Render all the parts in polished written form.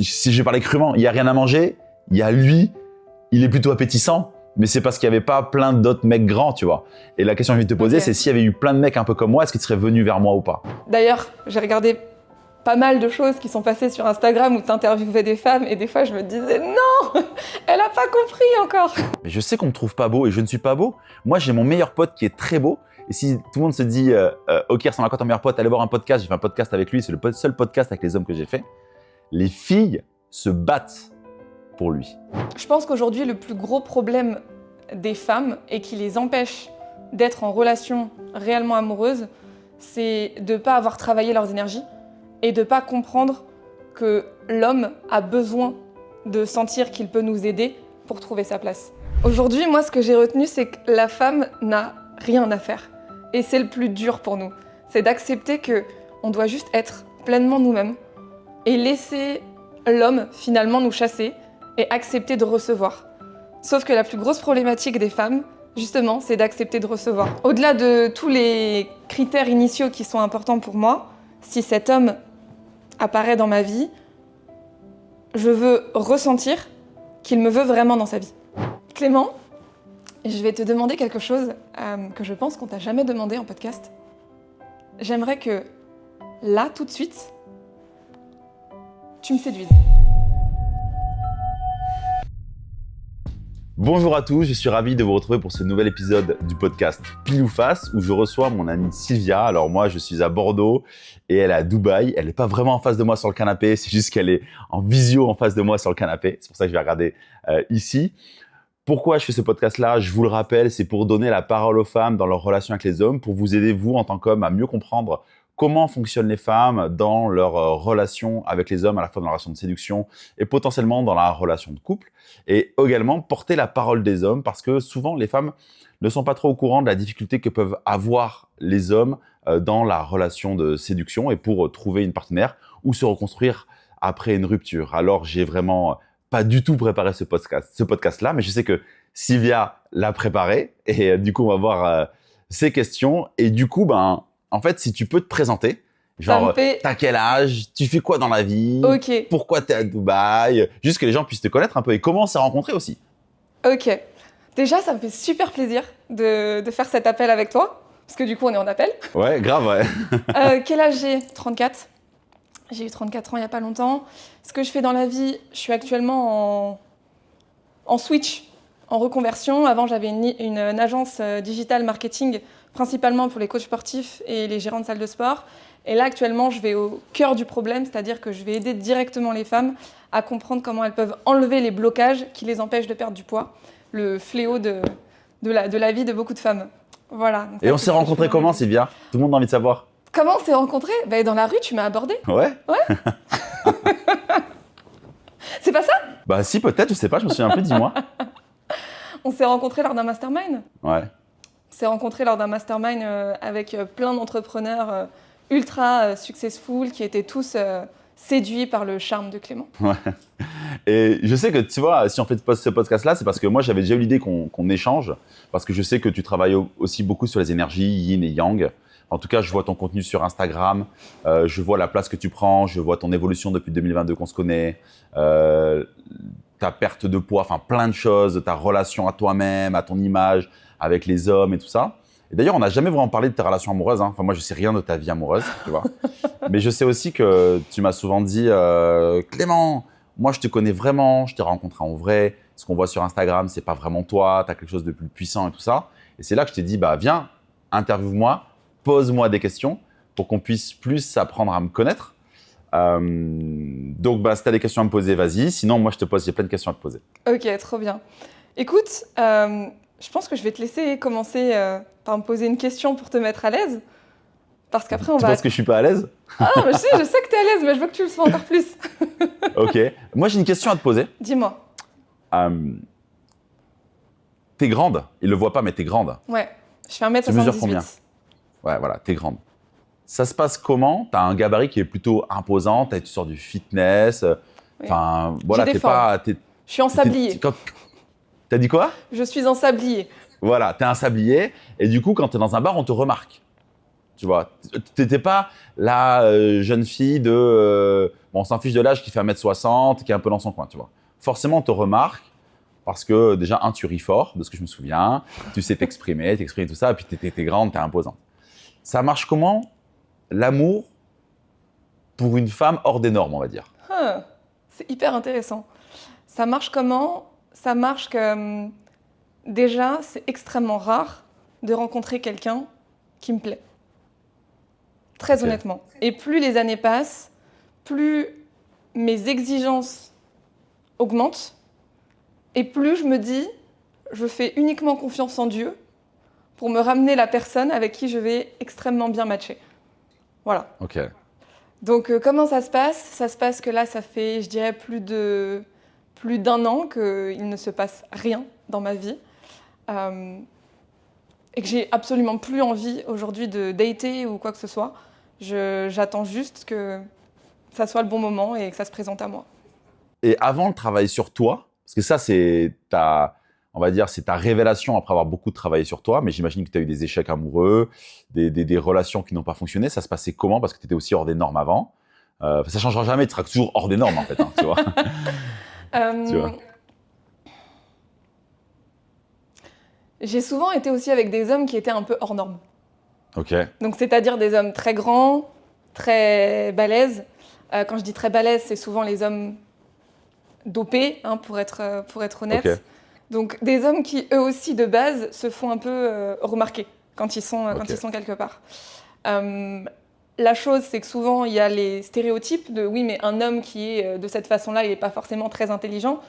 si je vais parler crûment, il n'y a rien à manger, il y a lui, il est plutôt appétissant, mais c'est parce qu'il n'y avait pas plein d'autres mecs grands, tu vois. Et la question que je vais te poser, c'est s'il y avait eu plein de mecs un peu comme moi, est-ce qu'ils seraient venus vers moi ou pas? D'ailleurs, j'ai regardé pas mal de choses qui sont passées sur Instagram où tu interviewais des femmes et des fois je me disais non, elle a pas compris encore. Mais je sais qu'on me trouve pas beau et je ne suis pas beau. Moi, j'ai mon meilleur pote qui est très beau. Et si tout le monde se dit ok, ressemble à quoi ton meilleur pote, allez voir un podcast. J'ai fait un podcast avec lui, c'est le seul podcast avec les hommes que j'ai fait. Les filles se battent pour lui. Je pense qu'aujourd'hui, le plus gros problème des femmes et qui les empêche d'être en relation réellement amoureuse, c'est de ne pas avoir travaillé leurs énergies et de ne pas comprendre que l'homme a besoin de sentir qu'il peut nous aider pour trouver sa place. Aujourd'hui, moi, ce que j'ai retenu, c'est que la femme n'a rien à faire. Et c'est le plus dur pour nous. C'est d'accepter qu'on doit juste être pleinement nous-mêmes et laisser l'homme finalement nous chasser et accepter de recevoir. Sauf que la plus grosse problématique des femmes, justement, c'est d'accepter de recevoir. Au-delà de tous les critères initiaux qui sont importants pour moi, si cet homme apparaît dans ma vie, je veux ressentir qu'il me veut vraiment dans sa vie. Clément, je vais te demander quelque chose que je pense qu'on t'a jamais demandé en podcast. J'aimerais que, là, tout de suite, tu me séduises. Bonjour à tous, je suis ravi de vous retrouver pour ce nouvel épisode du podcast Pile ou Face où je reçois mon amie Sylvia. Alors moi, je suis à Bordeaux et elle est à Dubaï. Elle n'est pas vraiment en face de moi sur le canapé, c'est juste qu'elle est en visio en face de moi sur le canapé. C'est pour ça que je vais regarder ici. Pourquoi je fais ce podcast-là? Je vous le rappelle, c'est pour donner la parole aux femmes dans leurs relations avec les hommes, pour vous aider, vous, en tant qu'homme, à mieux comprendre comment fonctionnent les femmes dans leur relation avec les hommes, à la fois dans la relation de séduction et potentiellement dans la relation de couple. Et également porter la parole des hommes, parce que souvent, les femmes ne sont pas trop au courant de la difficulté que peuvent avoir les hommes dans la relation de séduction et pour trouver une partenaire ou se reconstruire après une rupture. Alors, j'ai vraiment pas du tout préparé ce podcast-là, mais je sais que Sylvia l'a préparé et du coup, on va voir ses questions. Et du coup, en fait, si tu peux te présenter, genre, t'as quel âge, tu fais quoi dans la vie, pourquoi t'es à Dubaï, juste que les gens puissent te connaître un peu et comment on s'est rencontrés aussi. Ok. Déjà, ça me fait super plaisir de faire cet appel avec toi, parce que du coup, on est en appel. Ouais, grave, ouais. Quel âge j'ai? 34. J'ai eu 34 ans il n'y a pas longtemps. Ce que je fais dans la vie, je suis actuellement en switch, en reconversion. Avant, j'avais une agence digital marketing, principalement pour les coachs sportifs et les gérants de salles de sport. Et là, actuellement, je vais au cœur du problème, c'est-à-dire que je vais aider directement les femmes à comprendre comment elles peuvent enlever les blocages qui les empêchent de perdre du poids, le fléau de la vie de beaucoup de femmes. Voilà. Et on s'est rencontrés comment, Sylvia? Tout le monde a envie de savoir. Comment on s'est rencontrés? Dans la rue, tu m'as abordé. Ouais. Ouais. C'est pas ça? Bah si, peut-être, je sais pas, je me souviens plus, dis-moi. On s'est rencontrés lors d'un mastermind. Ouais. On s'est rencontrés lors d'un mastermind avec plein d'entrepreneurs ultra successful qui étaient tous séduits par le charme de Clément. Ouais. Et je sais que, tu vois, si on fait ce podcast-là, c'est parce que moi, j'avais déjà eu l'idée qu'on échange, parce que je sais que tu travailles aussi beaucoup sur les énergies yin et yang. En tout cas, je vois ton contenu sur Instagram, je vois la place que tu prends, je vois ton évolution depuis 2022 qu'on se connaît, ta perte de poids, enfin plein de choses, ta relation à toi-même, à ton image, avec les hommes et tout ça. Et d'ailleurs, on n'a jamais vraiment parlé de tes relations amoureuses. Hein. Enfin, moi, je sais rien de ta vie amoureuse, tu vois. Mais je sais aussi que tu m'as souvent dit Clément, moi, je te connais vraiment, je t'ai rencontré en vrai. Ce qu'on voit sur Instagram, c'est pas vraiment toi, tu as quelque chose de plus puissant et tout ça. Et c'est là que je t'ai dit, viens, interviewe-moi, pose-moi des questions pour qu'on puisse plus apprendre à me connaître. Donc, si tu as des questions à me poser, vas-y. Sinon, moi, j'ai plein de questions à te poser. Ok, trop bien. Écoute, je pense que je vais te laisser commencer par me poser une question pour te mettre à l'aise. Parce qu'après, on va... Tu penses que je suis pas à l'aise? Ah, mais je sais que tu es à l'aise, mais je veux que tu le sois encore plus. Ok. Moi, j'ai une question à te poser. Dis-moi. T'es grande. Il le voit pas, mais t'es grande. Ouais, je fais 1m78. Tu mesures combien? Ouais, voilà, t'es grande. Ça se passe comment? T'as un gabarit qui est plutôt imposant, tu sors du fitness. Enfin, voilà, t'es pas... Je suis en sablier. T'as dit quoi? Je suis en sablier. Voilà, t'es un sablier. Et du coup, quand t'es dans un bar, on te remarque. tu vois. T'étais pas la jeune fille bon, on s'en fiche de l'âge, qui fait 1m60, qui est un peu dans son coin, tu vois. Forcément, on te remarque parce que déjà, tu ris fort, de ce que je me souviens, tu sais t'exprimer tout ça, et puis t'es grande, t'es imposante. Ça marche comment, l'amour, pour une femme hors des normes, on va dire? C'est hyper intéressant. Ça marche comment? Ça marche que déjà, c'est extrêmement rare de rencontrer quelqu'un qui me plaît. Très honnêtement. Et plus les années passent, plus mes exigences augmentent et plus je me dis, je fais uniquement confiance en Dieu pour me ramener la personne avec qui je vais extrêmement bien matcher. Voilà. Ok. Donc, comment ça se passe? Ça se passe que là, ça fait, je dirais, plus d'un an qu'il ne se passe rien dans ma vie. Et que j'ai absolument plus envie aujourd'hui de dater ou quoi que ce soit. J'attends juste que ça soit le bon moment et que ça se présente à moi. Et avant le travail sur toi, parce que ça, c'est on va dire, c'est ta révélation après avoir beaucoup travaillé sur toi, mais j'imagine que tu as eu des échecs amoureux, des relations qui n'ont pas fonctionné. Ça se passait comment? Parce que tu étais aussi hors des normes avant. Ça ne changera jamais, tu seras toujours hors des normes en fait, hein, tu vois. Tu vois. J'ai souvent été aussi avec des hommes qui étaient un peu hors normes. Ok. Donc, c'est-à-dire des hommes très grands, très balèzes. Quand je dis très balèzes, c'est souvent les hommes dopés, hein, pour être honnête. Okay. Donc, des hommes qui, eux aussi, de base, se font un peu remarquer quand ils sont quelque part. La chose, c'est que souvent, il y a les stéréotypes de « oui, mais un homme qui est de cette façon-là, il n'est pas forcément très intelligent ».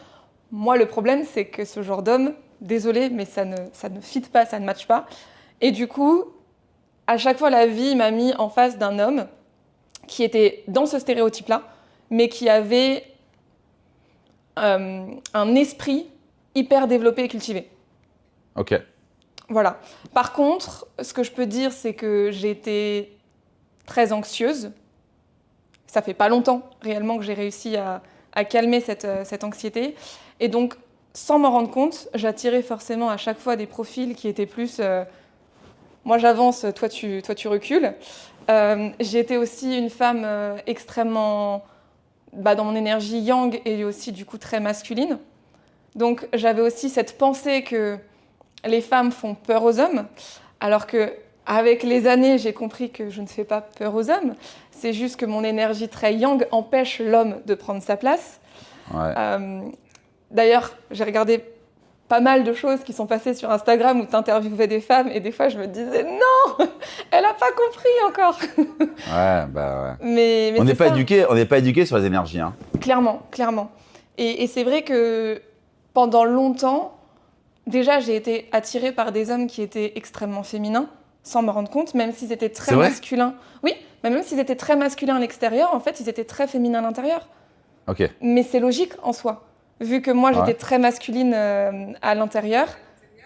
Moi, le problème, c'est que ce genre d'homme, désolé, mais ça ne fit pas, ça ne matche pas. Et du coup, à chaque fois, la vie m'a mis en face d'un homme qui était dans ce stéréotype-là, mais qui avait un esprit hyper développé et cultivé. Ok. Voilà. Par contre, ce que je peux dire, c'est que j'ai été très anxieuse. Ça fait pas longtemps, réellement, que j'ai réussi à calmer cette anxiété. Et donc, sans m'en rendre compte, j'attirais forcément à chaque fois des profils qui étaient plus moi j'avance, toi tu recules. J'ai été aussi une femme extrêmement dans mon énergie yang et aussi du coup très masculine. Donc j'avais aussi cette pensée que les femmes font peur aux hommes, alors que avec les années j'ai compris que je ne fais pas peur aux hommes. C'est juste que mon énergie très yang empêche l'homme de prendre sa place. Ouais. D'ailleurs, j'ai regardé pas mal de choses qui sont passées sur Instagram où tu interviewais des femmes et des fois je me disais non, elle n'a pas compris encore. Ouais, bah ouais. Mais on n'est pas éduqué sur les énergies, hein. Clairement. Et c'est vrai que pendant longtemps, déjà j'ai été attirée par des hommes qui étaient extrêmement féminins, sans me rendre compte, même s'ils étaient très masculins. Oui, mais même s'ils étaient très masculins à l'extérieur, en fait, ils étaient très féminins à l'intérieur. Ok. Mais c'est logique en soi. Vu que moi, j'étais très masculine à l'intérieur,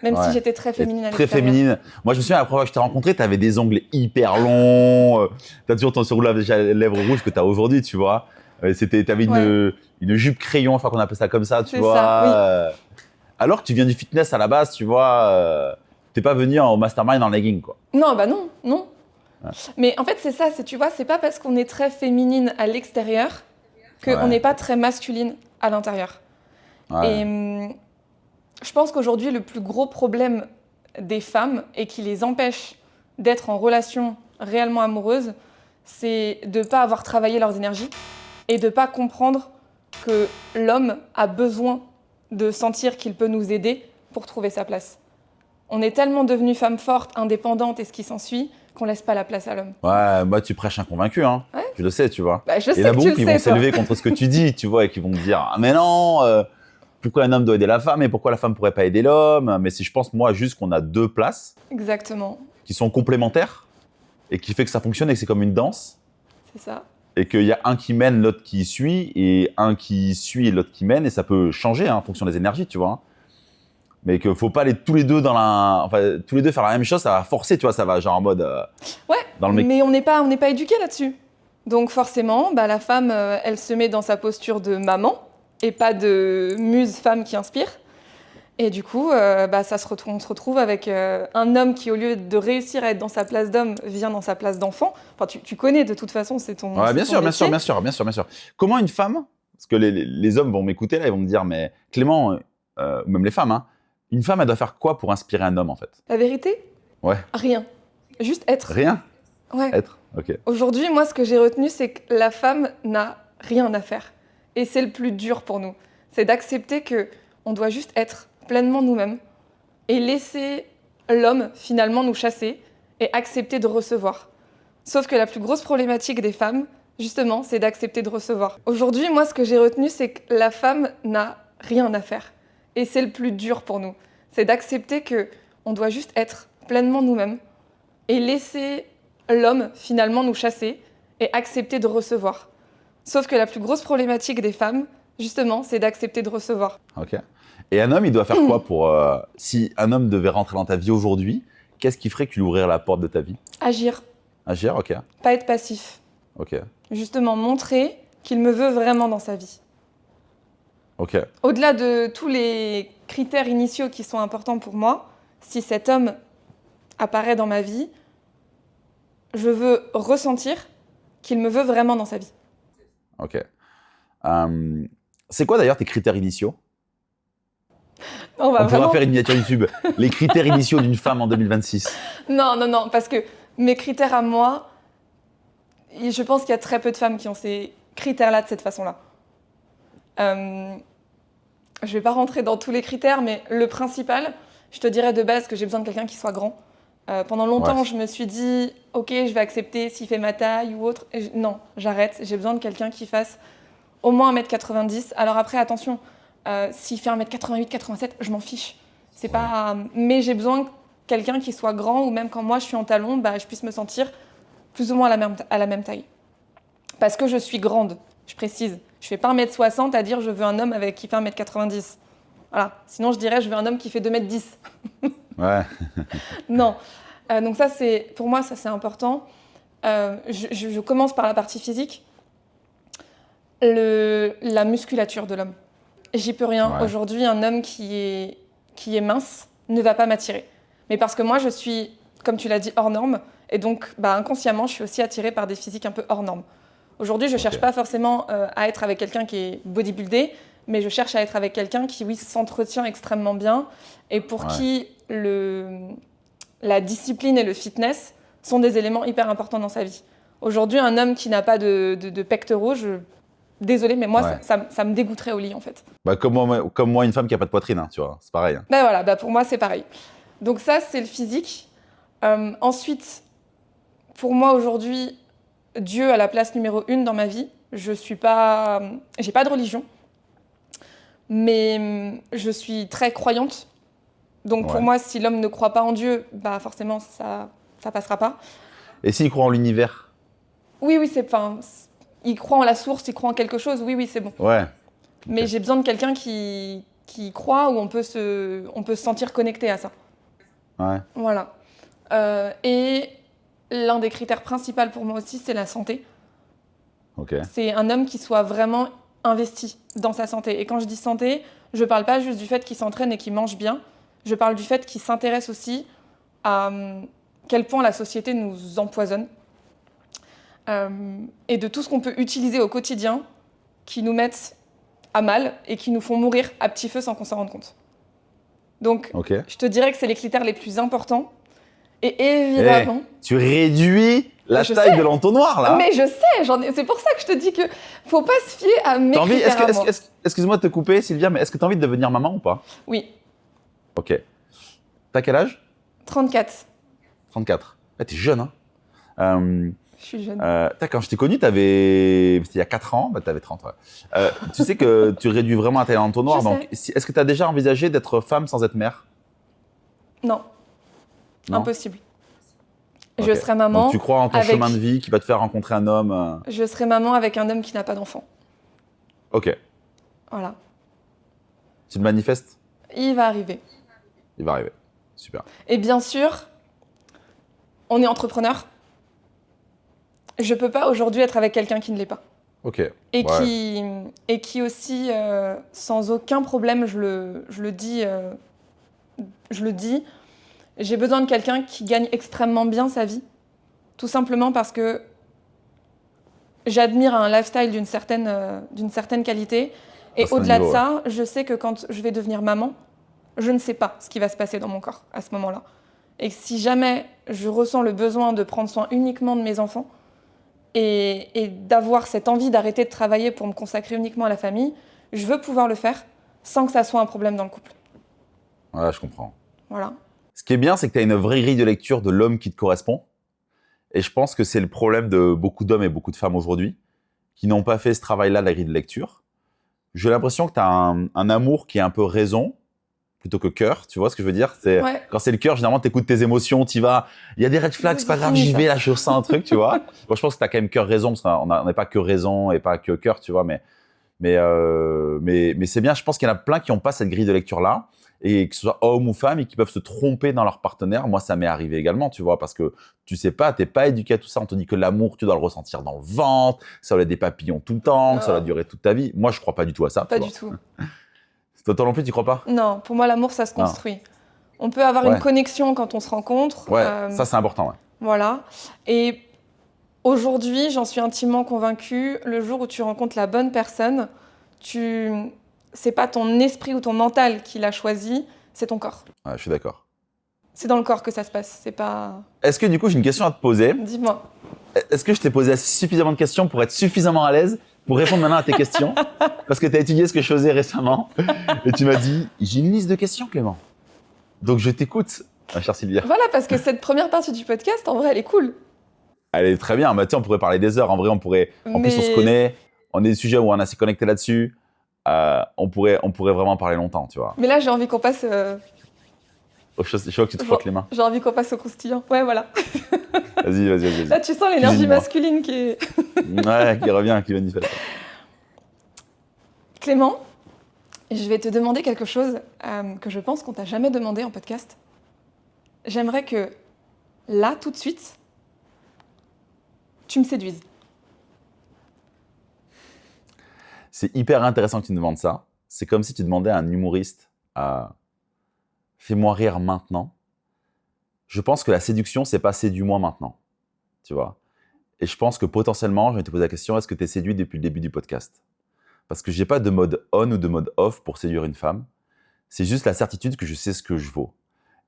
même si j'étais très féminine à l'extérieur. Très féminine. Moi, je me souviens, la première fois que je t'ai rencontré, tu avais des ongles hyper longs. Tu as toujours ton sourcil à lèvres rouges que tu as aujourd'hui, tu vois. Tu avais une jupe crayon, enfin qu'on appelle ça comme ça, tu vois. Ça, oui. Alors que tu viens du fitness à la base, tu vois. T'es pas venu au mastermind en legging, quoi. Non, bah non. Ouais. Mais en fait, c'est ça, tu vois, c'est pas parce qu'on est très féminine à l'extérieur qu'on n'est pas très masculine à l'intérieur. Ouais. Et je pense qu'aujourd'hui, le plus gros problème des femmes et qui les empêche d'être en relation réellement amoureuse, c'est de ne pas avoir travaillé leurs énergies et de ne pas comprendre que l'homme a besoin de sentir qu'il peut nous aider pour trouver sa place. On est tellement devenues femmes fortes, indépendantes et ce qui s'ensuit qu'on ne laisse pas la place à l'homme. Ouais, moi tu prêches un convaincu, hein. Ouais. Je le sais, tu vois. Bah, je sais et là, beaucoup qui vont s'élever contre ce que tu dis, tu vois, et qui vont te dire « Ah mais non pourquoi un homme doit aider la femme et pourquoi la femme pourrait pas aider l'homme ?» Mais si je pense, moi, juste qu'on a deux places. Exactement. Qui sont complémentaires et qui fait que ça fonctionne et que c'est comme une danse. C'est ça. Et qu'il y a un qui mène, l'autre qui suit, et un qui suit et l'autre qui mène, et ça peut changer en fonction des énergies, tu vois. Mais qu'il faut pas aller tous les deux faire la même chose, ça va forcer, tu vois, ça va genre en mode. Mais on n'est pas éduqué là-dessus. Donc forcément, la femme, elle se met dans sa posture de maman et pas de muse femme qui inspire. Et du coup, on se retrouve avec un homme qui, au lieu de réussir à être dans sa place d'homme, vient dans sa place d'enfant. Enfin, tu connais de toute façon, c'est ton Ouais, bien c'est sûr, ton bien sûr, métier. bien sûr, bien sûr. Comment une femme, parce que les hommes vont m'écouter là, ils vont me dire, mais Clément, ou même les femmes, hein, une femme, elle doit faire quoi pour inspirer un homme en fait? La vérité, Ouais, rien. Juste être. rien, Ouais. être. Ok, Aujourd'hui, moi, ce que j'ai retenu, c'est que la femme n'a rien à faire. Et c'est le plus dur pour nous. C'est d'accepter que on doit juste être pleinement nous-mêmes et laisser l'homme finalement nous chasser et accepter de recevoir. Sauf que la plus grosse problématique des femmes, justement, c'est d'accepter de recevoir. Aujourd'hui, moi, ce que j'ai retenu, c'est que la femme n'a rien à faire. Et c'est le plus dur pour nous. C'est d'accepter que on doit juste être pleinement nous-mêmes et laisser l'homme finalement nous chasser et accepter de recevoir. Sauf que la plus grosse problématique des femmes, justement, c'est d'accepter de recevoir. ok. Et un homme, il doit faire quoi pour... si un homme devait rentrer dans ta vie aujourd'hui, qu'est-ce qui ferait que tu lui ouvrirais la porte de ta vie? Agir, Agir, ok, pas être passif. ok, Justement, montrer qu'il me veut vraiment dans sa vie. ok. Au-delà de tous les critères initiaux qui sont importants pour moi, si cet homme apparaît dans ma vie, je veux ressentir qu'il me veut vraiment dans sa vie. Ok. C'est quoi d'ailleurs tes critères initiaux? On va On pourra vraiment... faire une miniature YouTube. Les critères initiaux d'une femme en 2026. Non, parce que mes critères à moi, je pense qu'il y a très peu de femmes qui ont ces critères-là de cette façon-là. Je ne vais pas rentrer dans tous les critères, mais le principal, je te dirais de base que j'ai besoin de quelqu'un qui soit grand. Pendant longtemps, Ouais. je me suis dit, ok, je vais accepter s'il fait ma taille ou autre. Non, j'arrête. J'ai besoin de quelqu'un qui fasse au moins 1m90. Alors après, attention, s'il fait 1m88, 87, je m'en fiche. C'est pas... Mais j'ai besoin de quelqu'un qui soit grand, ou même quand moi je suis en talons, je puisse me sentir plus ou moins à la même taille. Parce que je suis grande, je précise. Je fais pas 1m60 à dire je veux un homme qui fait 1m90. Voilà. Sinon, je dirais je veux un homme qui fait 2m10. Ouais. Non. Donc ça, pour moi, ça c'est important. Je commence par la partie physique. La musculature de l'homme. J'y peux rien. Ouais. Aujourd'hui, un homme qui est mince ne va pas m'attirer. Mais parce que moi, je suis, comme tu l'as dit, hors norme. Et donc, inconsciemment, je suis aussi attirée par des physiques un peu hors normes. Aujourd'hui, je ne cherche pas forcément à être avec quelqu'un qui est bodybuildé, mais je cherche à être avec quelqu'un qui, oui, s'entretient extrêmement bien et pour qui la discipline et le fitness sont des éléments hyper importants dans sa vie. Aujourd'hui, un homme qui n'a pas de pectoraux, désolée, mais moi, ça me dégoûterait au lit, en fait. Comme moi, une femme qui n'a pas de poitrine, hein, tu vois, c'est pareil. Hein. Voilà, pour moi, c'est pareil. Donc ça, c'est le physique. Ensuite, pour moi, aujourd'hui, Dieu a la place numéro 1 dans ma vie. J'ai pas de religion, mais je suis très croyante. Donc pour moi, si l'homme ne croit pas en Dieu, forcément, ça passera pas. Et s'il croit en l'univers? Oui, il croit en la source, il croit en quelque chose, oui, c'est bon. Ouais. Mais j'ai besoin de quelqu'un qui croit, où on peut se sentir connecté à ça. Ouais. Voilà. Et l'un des critères principaux pour moi aussi, c'est la santé. Ok. C'est un homme qui soit vraiment investi dans sa santé. Et quand je dis santé, je ne parle pas juste du fait qu'il s'entraîne et qu'il mange bien. Je parle du fait qu'il s'intéresse aussi à quel point la société nous empoisonne. Et de tout ce qu'on peut utiliser au quotidien qui nous mettent à mal et qui nous font mourir à petit feu sans qu'on s'en rende compte. Donc, je te dirais que c'est les critères les plus importants. Et évidemment... tu réduis la taille de l'entonnoir, là. Mais je sais, c'est pour ça que je te dis que faut pas se fier à mes critères à moi. Excuse-moi de te couper, Sylvia, mais est-ce que tu as envie de devenir maman ou pas? Oui. Ok. T'as quel âge? 34. 34. T'es jeune, hein. Je suis jeune. Quand je t'ai connu, c'était il y a 4 ans, t'avais 30. Ouais. Tu sais que tu réduis vraiment la taille de l'entonnoir. Donc, est-ce que tu as déjà envisagé d'être femme sans être mère? Non. Impossible. Je serai maman. Donc, tu crois en ton chemin de vie qui va te faire rencontrer un homme Je serai maman avec un homme qui n'a pas d'enfant. Ok. Voilà. Tu le manifestes? Il va arriver. Il va arriver. Super. Et bien sûr, on est entrepreneur. Je peux pas aujourd'hui être avec quelqu'un qui ne l'est pas. Ok. Et qui aussi, sans aucun problème, je le dis je le dis, j'ai besoin de quelqu'un qui gagne extrêmement bien sa vie. Tout simplement parce que j'admire un lifestyle d'une certaine qualité. Et au-delà de ça, je sais que quand je vais devenir maman, je ne sais pas ce qui va se passer dans mon corps à ce moment-là. Et si jamais je ressens le besoin de prendre soin uniquement de mes enfants et d'avoir cette envie d'arrêter de travailler pour me consacrer uniquement à la famille, je veux pouvoir le faire sans que ça soit un problème dans le couple. Ouais, je comprends. Voilà. Ce qui est bien, c'est que tu as une vraie grille de lecture de l'homme qui te correspond. Et je pense que c'est le problème de beaucoup d'hommes et beaucoup de femmes aujourd'hui qui n'ont pas fait ce travail-là de la grille de lecture. J'ai l'impression que tu as un amour qui est un peu raison plutôt que cœur, tu vois ce que je veux dire? Ouais. Quand c'est le cœur, généralement, tu écoutes tes émotions, tu vas. Il y a des red flags, c'est pas grave, j'y vais, là, je ressens un truc, tu vois. Bon, je pense que tu as quand même cœur-raison, parce qu'on n'est pas que raison et pas que cœur, tu vois, mais c'est bien. Je pense qu'il y en a plein qui n'ont pas cette grille de lecture-là, et que ce soit homme ou femme, et qui peuvent se tromper dans leur partenaire. Moi, ça m'est arrivé également, tu vois, parce que tu sais pas, t'es pas éduqué à tout ça. On te dit que l'amour, tu dois le ressentir dans le ventre, ça va être des papillons tout le temps, que ça va durer toute ta vie. Moi, je crois pas du tout à ça. Pas du tout. Toi non plus, tu crois pas? Non, pour moi, l'amour, ça se construit. Non. On peut avoir une connexion quand on se rencontre. Ouais, ça, c'est important, ouais. Voilà. Et aujourd'hui, j'en suis intimement convaincue, le jour où tu rencontres la bonne personne, c'est pas ton esprit ou ton mental qui l'a choisi, c'est ton corps. Ouais, je suis d'accord. C'est dans le corps que ça se passe, c'est pas... Est-ce que du coup, j'ai une question à te poser? Dis-moi. Est-ce que je t'ai posé suffisamment de questions pour être suffisamment à l'aise pour répondre maintenant à tes questions? Parce que tu as étudié ce que je faisais récemment et tu m'as dit, j'ai une liste de questions, Clément. Donc je t'écoute, ma chère Sylvia. Voilà, parce que cette première partie du podcast, en vrai, elle est cool. Elle est très bien. Bah, tiens, on pourrait parler des heures. En vrai, on pourrait. En plus, on se connaît. On est des sujets où on est assez connecté là-dessus. On pourrait vraiment parler longtemps, tu vois. Mais là, j'ai envie qu'on passe. Je vois que tu te frottes les mains. J'ai envie qu'on passe au croustillant. Ouais, voilà. Vas-y. Là, tu sens l'énergie masculine qui est. Ouais, qui revient, qui manifeste. Clément, je vais te demander quelque chose que je pense qu'on t'a jamais demandé en podcast. J'aimerais que, là, tout de suite, tu me séduises. C'est hyper intéressant que tu me demandes ça. C'est comme si tu demandais à un humoriste fais-moi rire maintenant. Je pense que la séduction, c'est pas séduis-moi maintenant. Tu vois. Et je pense que potentiellement, je vais te poser la question, est-ce que tu es séduit depuis le début du podcast? Parce que j'ai pas de mode on ou de mode off pour séduire une femme. C'est juste la certitude que je sais ce que je vaux.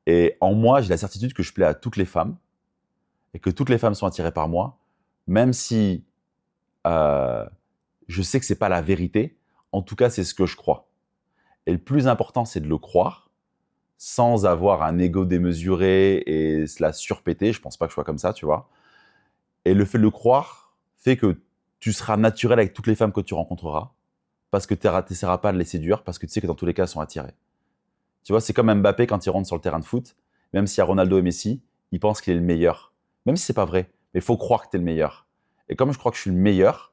Et en moi, j'ai la certitude que je plais à toutes les femmes et que toutes les femmes sont attirées par moi, même si je sais que c'est pas la vérité. En tout cas, c'est ce que je crois. Et le plus important, c'est de le croire sans avoir un ego démesuré et se la surpéter. Je pense pas que je sois comme ça, tu vois. Et le fait de le croire fait que tu seras naturel avec toutes les femmes que tu rencontreras parce que tu n'essaieras pas de les séduire parce que tu sais que dans tous les cas, elles sont attirées. Tu vois, c'est comme Mbappé quand il rentre sur le terrain de foot. Même s'il y a Ronaldo et Messi, il pense qu'il est le meilleur. Même si c'est pas vrai, mais il faut croire que tu es le meilleur. Et comme je crois que je suis le meilleur,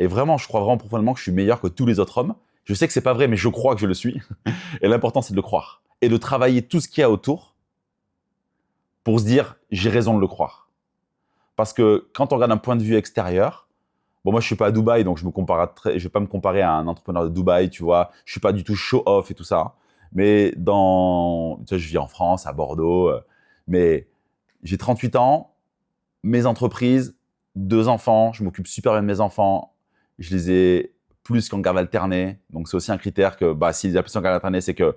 et vraiment, je crois vraiment profondément que je suis meilleur que tous les autres hommes, je sais que c'est pas vrai, mais je crois que je le suis. Et l'important, c'est de le croire. Et de travailler tout ce qu'il y a autour pour se dire, j'ai raison de le croire. Parce que quand on regarde un point de vue extérieur, bon, moi, je suis pas à Dubaï, donc je vais pas me comparer à un entrepreneur de Dubaï, tu vois. Je suis pas du tout show-off et tout ça. Mais tu sais, je vis en France, à Bordeaux. Mais j'ai 38 ans, mes entreprises, 2 enfants, je m'occupe super bien de mes enfants. Je les ai plus qu'en garde alternée. Donc, c'est aussi un critère que, s'il les a plus qu'en garde alternée, c'est que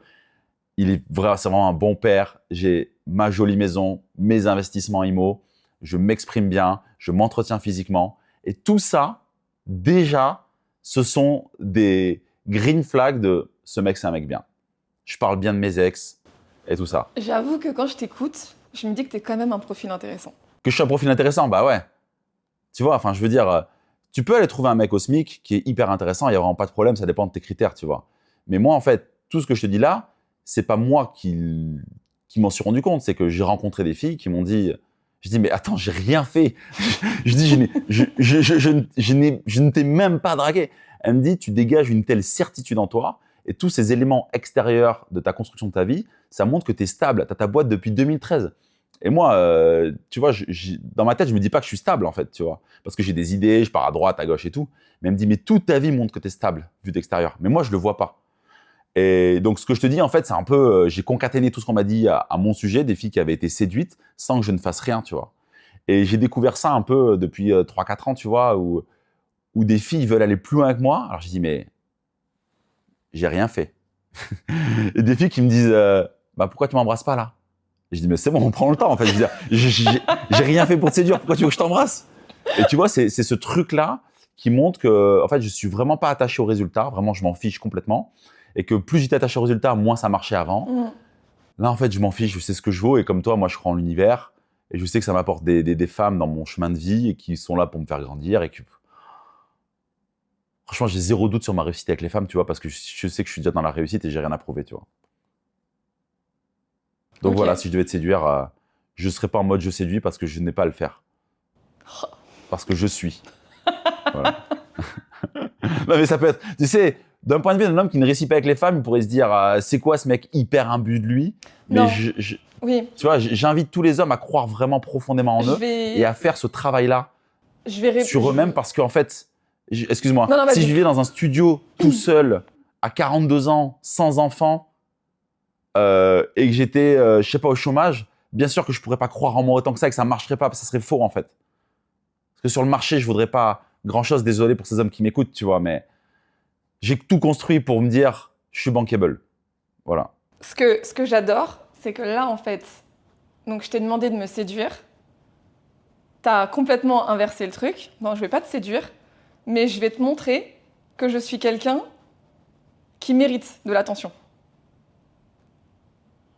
c'est vraiment un bon père. J'ai ma jolie maison, mes investissements IMO. Je m'exprime bien, je m'entretiens physiquement. Et tout ça, déjà, ce sont des green flags de ce mec, c'est un mec bien. Je parle bien de mes ex et tout ça. J'avoue que quand je t'écoute, je me dis que tu es quand même un profil intéressant. Que je suis un profil intéressant? Bah ouais. Tu vois, enfin, je veux dire, tu peux aller trouver un mec au SMIC qui est hyper intéressant, il n'y a vraiment pas de problème, ça dépend de tes critères, tu vois. Mais moi, en fait, tout ce que je te dis là, c'est pas moi qui m'en suis rendu compte, c'est que j'ai rencontré des filles qui m'ont dit... Je dis, mais attends, j'ai rien fait. Je dis, je ne t'ai même pas dragué. Elle me dit, tu dégages une telle certitude en toi et tous ces éléments extérieurs de ta construction de ta vie, ça montre que tu es stable. Tu as ta boîte depuis 2013. Et moi, tu vois, dans ma tête, je me dis pas que je suis stable, en fait, tu vois. Parce que j'ai des idées, je pars à droite, à gauche et tout. Mais elle me dit, mais toute ta vie montre que tu es stable, vu d'extérieur. Mais moi, je le vois pas. Et donc, ce que je te dis, en fait, c'est un peu, j'ai concaténé tout ce qu'on m'a dit à mon sujet, des filles qui avaient été séduites sans que je ne fasse rien, tu vois. Et j'ai découvert ça un peu depuis 3-4 ans, tu vois, où des filles veulent aller plus loin que moi. Alors, je dis, mais j'ai rien fait. Et des filles qui me disent, bah, pourquoi tu m'embrasses pas là? Et je dis, mais c'est bon, on prend le temps, en fait. Je veux dire, j'ai rien fait pour te séduire, pourquoi tu veux que je t'embrasse? Et tu vois, c'est ce truc-là qui montre que, en fait, je suis vraiment pas attaché au résultat. Vraiment, je m'en fiche complètement. Et que plus j'étais attaché au résultat, moins ça marchait avant. Là, en fait, je m'en fiche, je sais ce que je vaux. Et comme toi, moi, je crois en l'univers. Et je sais que ça m'apporte des femmes dans mon chemin de vie et qui sont là pour me faire grandir. Et que, franchement, j'ai zéro doute sur ma réussite avec les femmes, tu vois, parce que je sais que je suis déjà dans la réussite et j'ai rien à prouver, tu vois. Donc voilà, si je devais te séduire, je ne serais pas en mode je séduis parce que je n'ai pas à le faire. Parce que je suis. Voilà. Non, mais ça peut être, tu sais, d'un point de vue d'un homme qui ne réussit pas avec les femmes, il pourrait se dire c'est quoi ce mec hyper imbu de lui? Mais Non. Oui. Tu vois, j'invite tous les hommes à croire vraiment profondément en eux et à faire ce travail-là sur eux-mêmes parce qu'en fait, excuse-moi, si je vivais dans un studio tout seul à 42 ans, sans enfant et que j'étais, je sais pas, au chômage, bien sûr que je pourrais pas croire en moi autant que ça et que ça marcherait pas, parce que ça serait faux en fait. Parce que sur le marché, je voudrais pas grand-chose, désolé pour ces hommes qui m'écoutent, tu vois, mais j'ai tout construit pour me dire je suis bankable. Voilà. Ce que j'adore, c'est que là, en fait, donc je t'ai demandé de me séduire. T'as complètement inversé le truc. Non, je vais pas te séduire, mais je vais te montrer que je suis quelqu'un qui mérite de l'attention.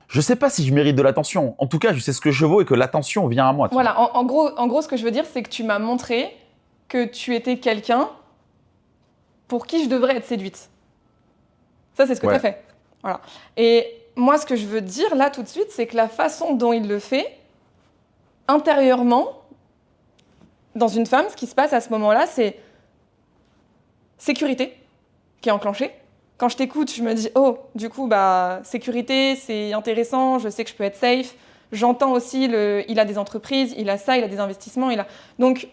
Je sais pas si je mérite de l'attention. En tout cas, je sais ce que je vaux et que l'attention vient à moi. Voilà, en gros, ce que je veux dire, c'est que tu m'as montré que tu étais quelqu'un pour qui je devrais être séduite. Ça, c'est ce que tu as fait. Voilà. Et moi, ce que je veux dire là tout de suite, c'est que la façon dont il le fait, intérieurement, dans une femme, ce qui se passe à ce moment-là, c'est sécurité qui est enclenchée. Quand je t'écoute, je me dis « Oh, du coup, bah, sécurité, c'est intéressant, je sais que je peux être safe. » J'entends aussi, il a des entreprises, il a ça, il a des investissements. Donc,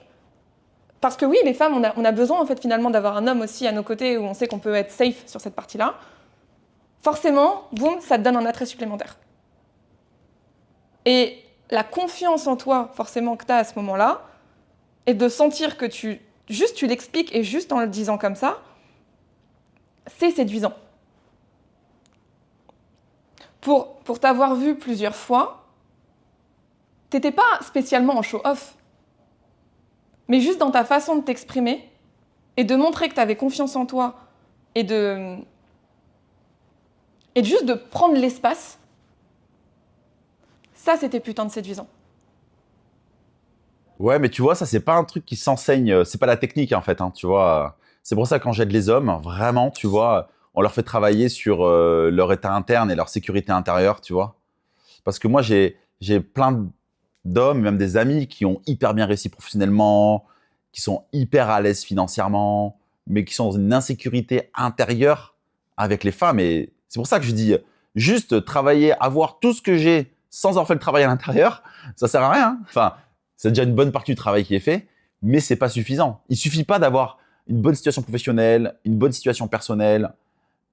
parce que oui, les femmes, on a besoin en fait finalement d'avoir un homme aussi à nos côtés où on sait qu'on peut être safe sur cette partie-là. Forcément, boum, ça te donne un attrait supplémentaire. Et la confiance en toi, forcément, que tu as à ce moment-là, et de sentir que tu l'expliques et juste en le disant comme ça, c'est séduisant. Pour t'avoir vu plusieurs fois, t'étais pas spécialement en show-off, mais juste dans ta façon de t'exprimer et de montrer que tu avais confiance en toi et juste de prendre l'espace, ça, c'était putain de séduisant. Ouais, mais tu vois, ça, c'est pas un truc qui s'enseigne. C'est pas la technique, en fait, hein, tu vois. C'est pour ça, quand j'aide les hommes, vraiment, tu vois, on leur fait travailler sur leur état interne et leur sécurité intérieure, tu vois. Parce que moi, j'ai plein d'hommes, même des amis, qui ont hyper bien réussi professionnellement, qui sont hyper à l'aise financièrement, mais qui sont dans une insécurité intérieure avec les femmes. Et c'est pour ça que je dis, juste travailler, avoir tout ce que j'ai sans avoir fait le travail à l'intérieur, ça sert à rien. Hein. Enfin, c'est déjà une bonne partie du travail qui est fait, mais c'est pas suffisant. Il suffit pas d'avoir une bonne situation professionnelle, une bonne situation personnelle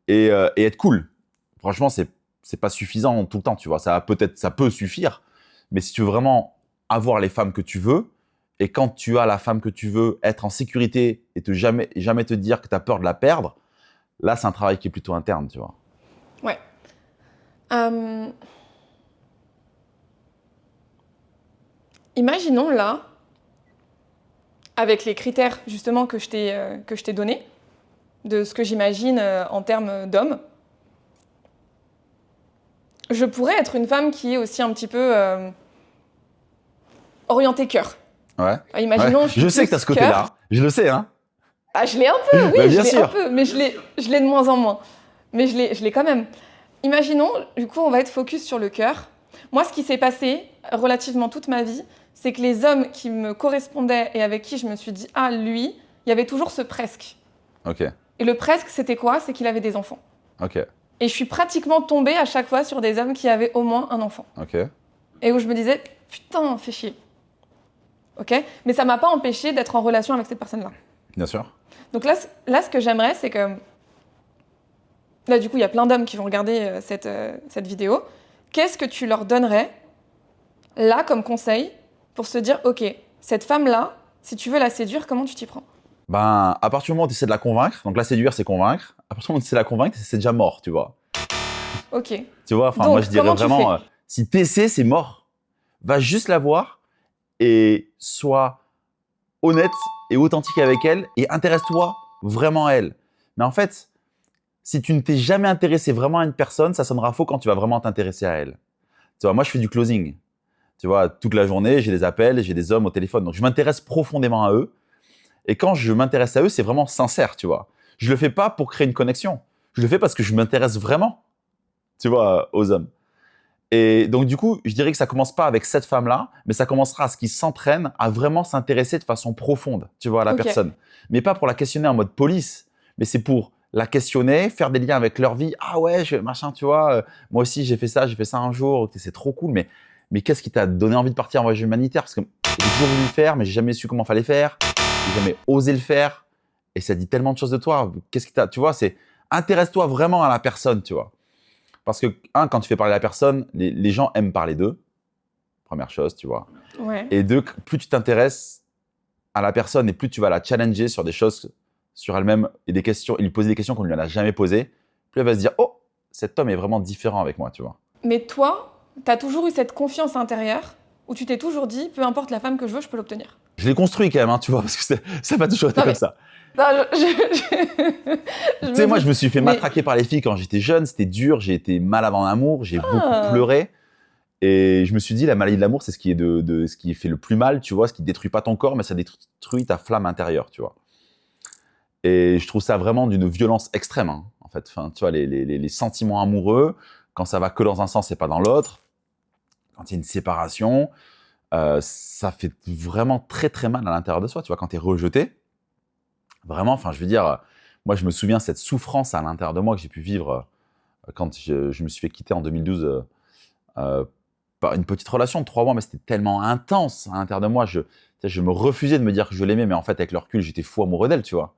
et être cool. Franchement, c'est pas suffisant tout le temps, tu vois. Ça peut suffire, mais si tu veux vraiment avoir les femmes que tu veux, et quand tu as la femme que tu veux, être en sécurité et jamais te dire que tu as peur de la perdre, là, c'est un travail qui est plutôt interne, tu vois. Ouais. Imaginons là, avec les critères justement que je t'ai donnés, de ce que j'imagine en termes d'homme, je pourrais être une femme qui est aussi un petit peu orientée cœur. Ouais. Imaginons, ouais. Je sais que tu as ce côté-là, je le sais, hein. Ah, je l'ai un peu, oui, bah, je l'ai sûr. un peu, mais je l'ai de moins en moins. Mais je l'ai quand même. Imaginons, du coup, on va être focus sur le cœur. Moi, ce qui s'est passé relativement toute ma vie, c'est que les hommes qui me correspondaient et avec qui je me suis dit « Ah, lui », il y avait toujours ce « presque ». Ok. Et le « presque », c'était quoi? C'est qu'il avait des enfants. Ok. Et je suis pratiquement tombée à chaque fois sur des hommes qui avaient au moins un enfant. Ok. Et où je me disais « Putain, fais chier ». Ok? Mais ça ne m'a pas empêché d'être en relation avec cette personne-là. Bien sûr. Donc là, ce que j'aimerais, c'est que là du coup il y a plein d'hommes qui vont regarder cette vidéo, qu'est-ce que tu leur donnerais là comme conseil pour se dire ok, cette femme-là, si tu veux la séduire, comment tu t'y prends? Ben, à partir du moment où tu essaies de la convaincre, donc la séduire, c'est convaincre. À partir du moment où tu essaies de la convaincre, c'est déjà mort, tu vois. Ok. Tu vois, enfin, Donc, moi, je dirais comment tu vraiment, fais si t'essaies, c'est mort. Va juste la voir et sois honnête et authentique avec elle et intéresse-toi vraiment à elle. Mais en fait, si tu ne t'es jamais intéressé vraiment à une personne, ça sonnera faux quand tu vas vraiment t'intéresser à elle. Tu vois, moi, je fais du closing. Tu vois, toute la journée, j'ai des appels, j'ai des hommes au téléphone. Donc, je m'intéresse profondément à eux. Et quand je m'intéresse à eux, c'est vraiment sincère, tu vois. Je le fais pas pour créer une connexion. Je le fais parce que je m'intéresse vraiment, tu vois, aux hommes. Et donc, du coup, je dirais que ça commence pas avec cette femme-là, mais ça commencera à ce qu'ils s'entraînent à vraiment s'intéresser de façon profonde, tu vois, à la Ok. personne. Mais pas pour la questionner en mode police, mais c'est pour la questionner, faire des liens avec leur vie. Ah ouais, machin, tu vois, moi aussi j'ai fait ça un jour, ok, c'est trop cool, mais qu'est-ce qui t'a donné envie de partir en voyage humanitaire? Parce que j'ai toujours voulu le faire, mais j'ai jamais su comment fallait faire, j'ai jamais osé le faire, et ça dit tellement de choses de toi. Qu'est-ce qui t'a, tu vois, c'est intéresse-toi vraiment à la personne, tu vois. Parce que, quand tu fais parler la personne, les gens aiment parler d'eux, première chose, tu vois. Ouais. Et deux, plus tu t'intéresses à la personne et plus tu vas la challenger sur des choses sur elle-même et des questions, et lui poser des questions qu'on ne lui en a jamais posées, plus elle va se dire, oh, cet homme est vraiment différent avec moi, tu vois. Mais toi, t'as toujours eu cette confiance intérieure où tu t'es toujours dit, peu importe la femme que je veux, je peux l'obtenir. Je l'ai construit quand même, hein, tu vois, parce que ça n'a pas toujours été Non, comme mais- ça. Non, je Tu me sais, moi, doute. je me suis fait Mais- matraquer par les filles quand j'étais jeune, c'était dur, j'ai été malade en amour, j'ai beaucoup Ah. pleuré. Et je me suis dit, la maladie de l'amour, c'est ce qui est ce qui fait le plus mal, tu vois, ce qui détruit pas ton corps, mais ça détruit ta flamme intérieure, tu vois. Et je trouve ça vraiment d'une violence extrême, hein, en fait. Enfin, tu vois, les sentiments amoureux, quand ça va que dans un sens et pas dans l'autre, quand il y a une séparation, ça fait vraiment très très mal à l'intérieur de soi, tu vois, quand tu es rejeté. Vraiment, enfin, je veux dire, moi, je me souviens cette souffrance à l'intérieur de moi que j'ai pu vivre quand je me suis fait quitter en 2012 par une petite relation de 3 mois, mais c'était tellement intense à l'intérieur de moi. Tu sais, je me refusais de me dire que je l'aimais, mais en fait, avec le recul, j'étais fou amoureux d'elle, tu vois.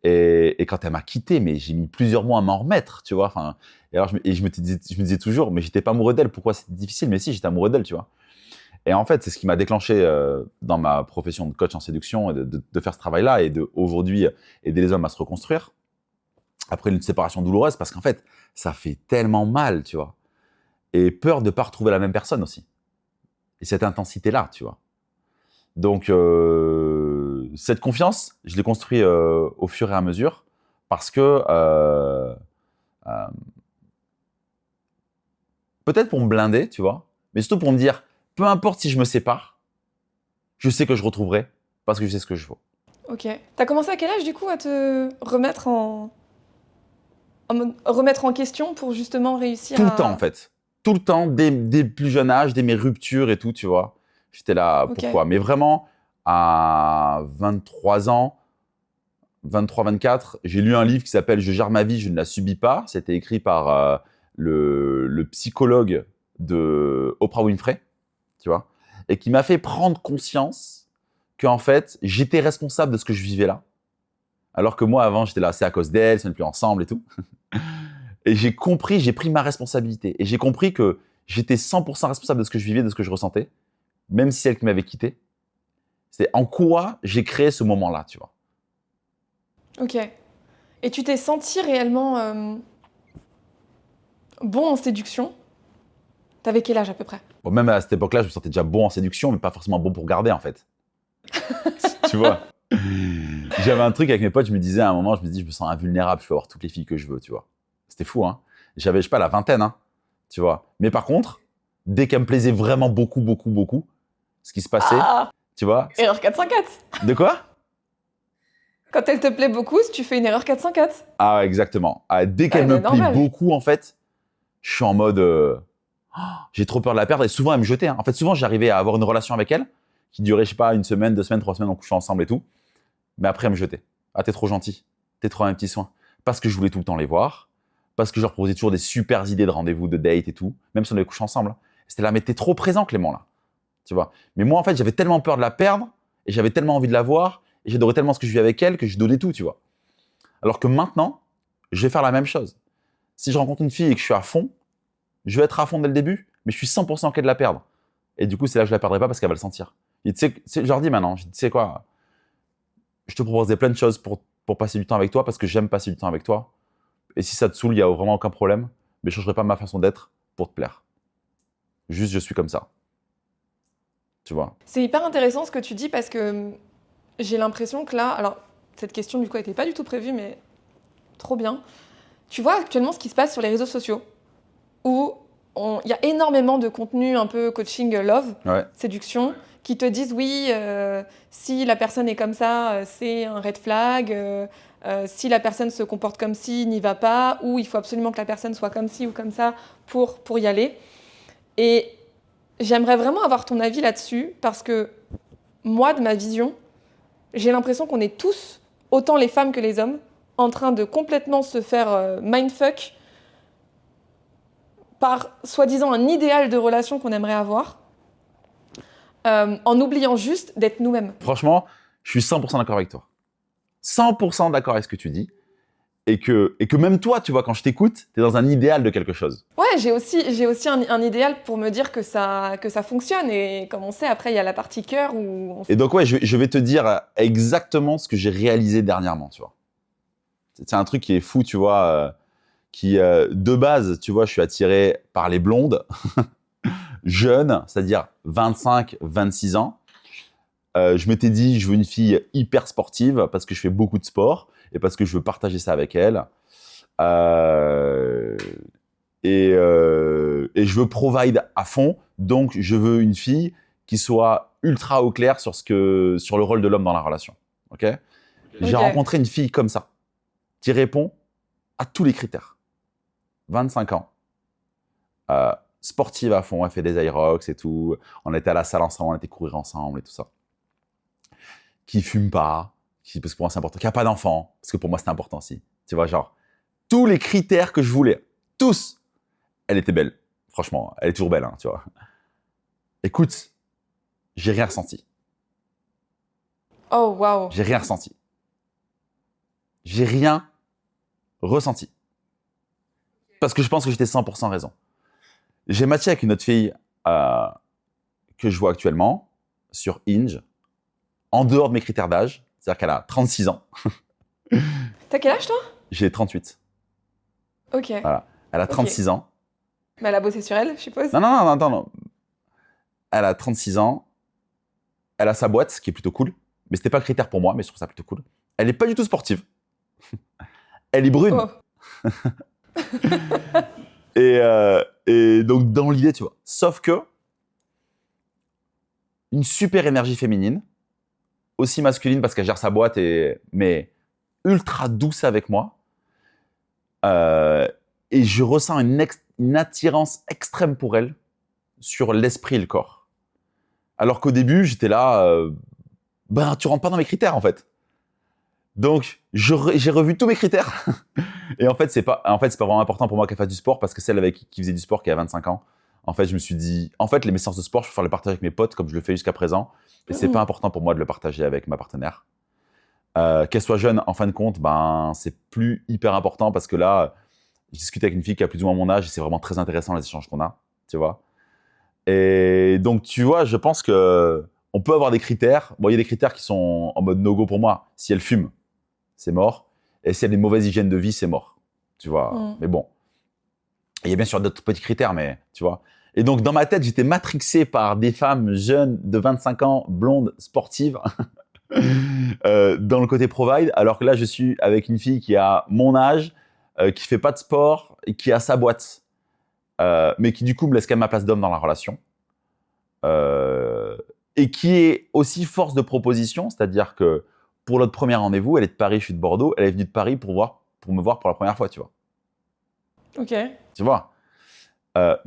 Et quand elle m'a quitté, mais j'ai mis plusieurs mois à m'en remettre, tu vois. Enfin, et alors, je me disais toujours, mais j'étais pas amoureux d'elle. Pourquoi c'était difficile? Mais si, j'étais amoureux d'elle, tu vois. Et en fait, c'est ce qui m'a déclenché dans ma profession de coach en séduction et de faire ce travail-là et de aujourd'hui aider les hommes à se reconstruire après une séparation douloureuse, parce qu'en fait, ça fait tellement mal, tu vois. Et peur de pas retrouver la même personne aussi. Et cette intensité-là, tu vois. Donc, cette confiance, je l'ai construite au fur et à mesure parce que euh, peut-être pour me blinder, tu vois, mais surtout pour me dire, peu importe si je me sépare, je sais que je retrouverai parce que je sais ce que je vaux. Ok. T'as commencé à quel âge du coup à te remettre en question pour justement réussir Tout le à... temps, en fait. Tout le temps, dès plus jeune âge, dès mes ruptures et tout, tu vois. J'étais là, Ok. pourquoi? Mais vraiment, à 23 ans, 23-24, j'ai lu un livre qui s'appelle Je gère ma vie, je ne la subis pas. C'était écrit par le psychologue de Oprah Winfrey, tu vois, et qui m'a fait prendre conscience qu'en fait, j'étais responsable de ce que je vivais là. Alors que moi, avant, j'étais là, c'est à cause d'elle, c'est n'est plus ensemble et tout. Et j'ai compris, j'ai pris ma responsabilité. Et j'ai compris que j'étais 100% responsable de ce que je vivais, de ce que je ressentais, même si c'est elle qui m'avait quitté. C'est en quoi j'ai créé ce moment-là, tu vois. Ok. Et tu t'es senti réellement bon en séduction? T'avais quel âge à peu près? Bon, même à cette époque-là, je me sentais déjà bon en séduction, mais pas forcément bon pour garder, en fait. Tu vois. J'avais un truc avec mes potes, je me disais à un moment, je me sens invulnérable, je peux avoir toutes les filles que je veux, tu vois. C'était fou, hein. J'avais, je sais pas, la vingtaine, hein, tu vois. Mais par contre, dès qu'elle me plaisait vraiment beaucoup, beaucoup, beaucoup, ce qui se passait, Ah, tu vois. erreur 404. De quoi? Quand elle te plaît beaucoup, si tu fais une erreur 404. Ah, ouais, exactement. Ah, dès qu'elle c'est me plaît normal. beaucoup, en fait, je suis en mode, oh, j'ai trop peur de la perdre et souvent elle me jetait, hein. En fait, souvent j'arrivais à avoir une relation avec elle qui durait, je sais pas, 1 semaine, 2 semaines, 3 semaines, on couchait ensemble et tout. Mais après, elle me jetait. Ah, t'es trop gentil. T'es trop un petit soin. Parce que je voulais tout le temps les voir. Parce que je leur proposais toujours des super idées de rendez-vous, de date et tout. Même si on avait couché ensemble, hein. C'était là, mais t'es trop présent, Clément, là. Tu vois. Mais moi, en fait, j'avais tellement peur de la perdre et j'avais tellement envie de la voir et j'adorais tellement ce que je vis avec elle que je donnais tout, tu vois. Alors que maintenant, je vais faire la même chose. Si je rencontre une fille et que je suis à fond, je vais être à fond dès le début, mais je suis 100% ok de la perdre. Et du coup, c'est là que je la perdrai pas parce qu'elle va le sentir. Et je leur dis maintenant, tu sais quoi, je te proposerai plein de choses pour passer du temps avec toi parce que j'aime passer du temps avec toi. Et si ça te saoule, il n'y a vraiment aucun problème, mais je ne changerai pas ma façon d'être pour te plaire. Juste, je suis comme ça. Tu vois. C'est hyper intéressant ce que tu dis parce que j'ai l'impression que là, alors cette question du coup n'était pas du tout prévue, mais trop bien. Tu vois actuellement ce qui se passe sur les réseaux sociaux où il y a énormément de contenu un peu coaching love, séduction, qui te disent oui, si la personne est comme ça, c'est un red flag. Si la personne se comporte comme ci, n'y va pas, ou il faut absolument que la personne soit comme ci ou comme ça pour y aller. Et j'aimerais vraiment avoir ton avis là-dessus, parce que moi, de ma vision, j'ai l'impression qu'on est tous, autant les femmes que les hommes, en train de complètement se faire mindfuck par soi-disant un idéal de relation qu'on aimerait avoir, en oubliant juste d'être nous-mêmes. Franchement, je suis 100% d'accord avec toi. 100% d'accord avec ce que tu dis. Et que même toi, tu vois, quand je t'écoute, tu es dans un idéal de quelque chose. Ouais, j'ai aussi un idéal pour me dire que ça fonctionne. Et comme on sait, après, il y a la partie cœur où... Et donc, ouais, je vais te dire exactement ce que j'ai réalisé dernièrement, tu vois. C'est un truc qui est fou, tu vois, de base, tu vois, je suis attiré par les blondes, jeunes, c'est-à-dire 25, 26 ans. Je m'étais dit, je veux une fille hyper sportive parce que je fais beaucoup de sport et parce que je veux partager ça avec elle. Et je veux provide à fond. Donc, je veux une fille qui soit ultra au clair sur le rôle de l'homme dans la relation. Ok. J'ai rencontré une fille comme ça, qui répond à tous les critères. 25 ans, sportive à fond, elle fait des aerox et tout. On était à la salle ensemble, on était courir ensemble et tout ça. Qui fume pas, parce que pour moi c'est important, qui a pas d'enfant, parce que pour moi c'était important aussi. Tu vois, genre, tous les critères que je voulais, tous, elle était belle. Franchement, elle est toujours belle, hein, tu vois. Écoute, j'ai rien ressenti. Oh, waouh. J'ai rien ressenti. J'ai rien ressenti. Parce que je pense que j'étais 100% raison. J'ai matché avec une autre fille que je vois actuellement sur Hinge, en dehors de mes critères d'âge, c'est-à-dire qu'elle a 36 ans. T'as quel âge, toi? J'ai 38. Ok. Voilà. Elle a 36 ans. Mais elle a bossé sur elle, je suppose? Non. Elle a 36 ans. Elle a sa boîte, ce qui est plutôt cool. Mais c'était pas le critère pour moi, mais je trouve ça plutôt cool. Elle n'est pas du tout sportive. Elle est brune. Oh. Et donc, dans l'idée, tu vois. Sauf que, une super énergie féminine, aussi masculine parce qu'elle gère sa boîte, mais ultra douce avec moi. Et je ressens une attirance extrême pour elle sur l'esprit et le corps. Alors qu'au début, j'étais là, tu rentres pas dans mes critères en fait. Donc, j'ai revu tous mes critères. Et en fait, c'est pas vraiment important pour moi qu'elle fasse du sport parce que celle avec qui faisait du sport qui a 25 ans, en fait, je me suis dit, en fait, les séances de sport, je préfère les partager avec mes potes comme je le fais jusqu'à présent. Et c'est pas important pour moi de le partager avec ma partenaire. Qu'elle soit jeune, en fin de compte, c'est plus hyper important parce que là, je discute avec une fille qui a plus ou moins mon âge et c'est vraiment très intéressant les échanges qu'on a, tu vois. Et donc, tu vois, je pense que on peut avoir des critères. Bon, il y a des critères qui sont en mode no-go pour moi. Si elle fume, c'est mort. Et si elle a une mauvaise hygiène de vie, c'est mort. Tu vois. Mais bon. Il y a bien sûr d'autres petits critères, mais tu vois. Et donc, dans ma tête, j'étais matrixé par des femmes jeunes de 25 ans, blondes, sportives, dans le côté provide, alors que là, je suis avec une fille qui a mon âge, qui fait pas de sport et qui a sa boîte, mais qui du coup me laisse quand même ma place d'homme dans la relation. Et qui est aussi force de proposition, c'est-à-dire que pour notre premier rendez-vous, elle est de Paris, je suis de Bordeaux, elle est venue de Paris pour me voir pour la première fois, tu vois. Ok. Tu vois.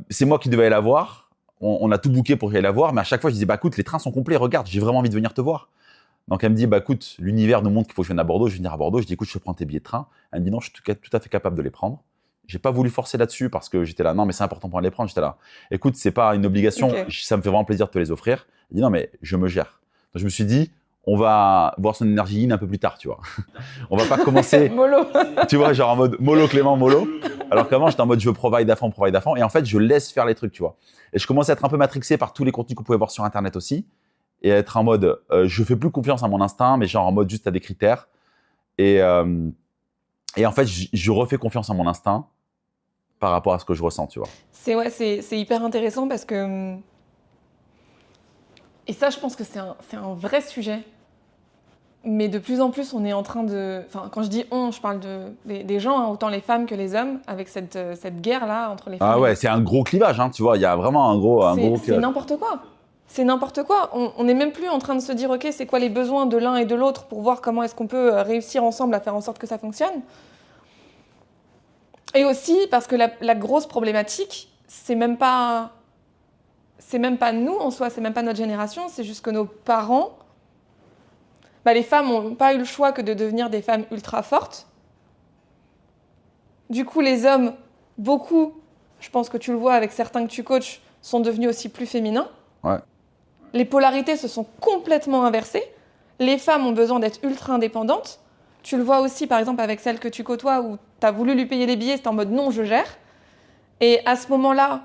C'est moi qui devais aller la voir. On a tout booké pour que j'aille la voir, mais à chaque fois, je disais, écoute, les trains sont complets, regarde, j'ai vraiment envie de venir te voir. Donc, elle me dit, écoute, l'univers nous montre qu'il faut que je vienne à Bordeaux, je vais venir à Bordeaux. Je dis, écoute, je te prends tes billets de train. Elle me dit, non, je suis tout à fait capable de les prendre. J'ai pas voulu forcer là-dessus parce que j'étais là, non, mais c'est important pour moi de les prendre. J'étais là, écoute, c'est pas une obligation, ça me fait vraiment plaisir de te les offrir. Elle dit, non, mais je me gère. Donc, je me suis dit, on va voir son énergie yin un peu plus tard, tu vois. On va pas commencer, Mollo. tu vois, genre en mode mollo Clément, mollo. Alors qu'avant, j'étais en mode je veux provide à fond. Et en fait, je laisse faire les trucs, tu vois. Et je commence à être un peu matrixé par tous les contenus qu'on pouvait voir sur Internet aussi. Et être en mode, je fais plus confiance à mon instinct, mais genre en mode juste à des critères. Et en fait, je refais confiance à mon instinct par rapport à ce que je ressens, tu vois. C'est hyper intéressant parce que... Et ça, je pense que c'est un vrai sujet. Mais de plus en plus, on est en train de... Enfin, quand je dis on, je parle des gens, hein, autant les femmes que les hommes, avec cette guerre-là entre les femmes. Ah ouais, c'est un gros clivage, hein, tu vois. Il y a vraiment un gros... C'est n'importe quoi. C'est n'importe quoi. On n'est même plus en train de se dire, OK, c'est quoi les besoins de l'un et de l'autre pour voir comment est-ce qu'on peut réussir ensemble à faire en sorte que ça fonctionne. Et aussi parce que la grosse problématique, c'est même pas nous en soi, c'est même pas notre génération, c'est juste que nos parents, les femmes n'ont pas eu le choix que de devenir des femmes ultra fortes. Du coup, les hommes, beaucoup, je pense que tu le vois avec certains que tu coaches, sont devenus aussi plus féminins. Ouais. Les polarités se sont complètement inversées. Les femmes ont besoin d'être ultra indépendantes. Tu le vois aussi, par exemple, avec celle que tu côtoies, où tu as voulu lui payer les billets, c'était en mode non, je gère. Et à ce moment-là,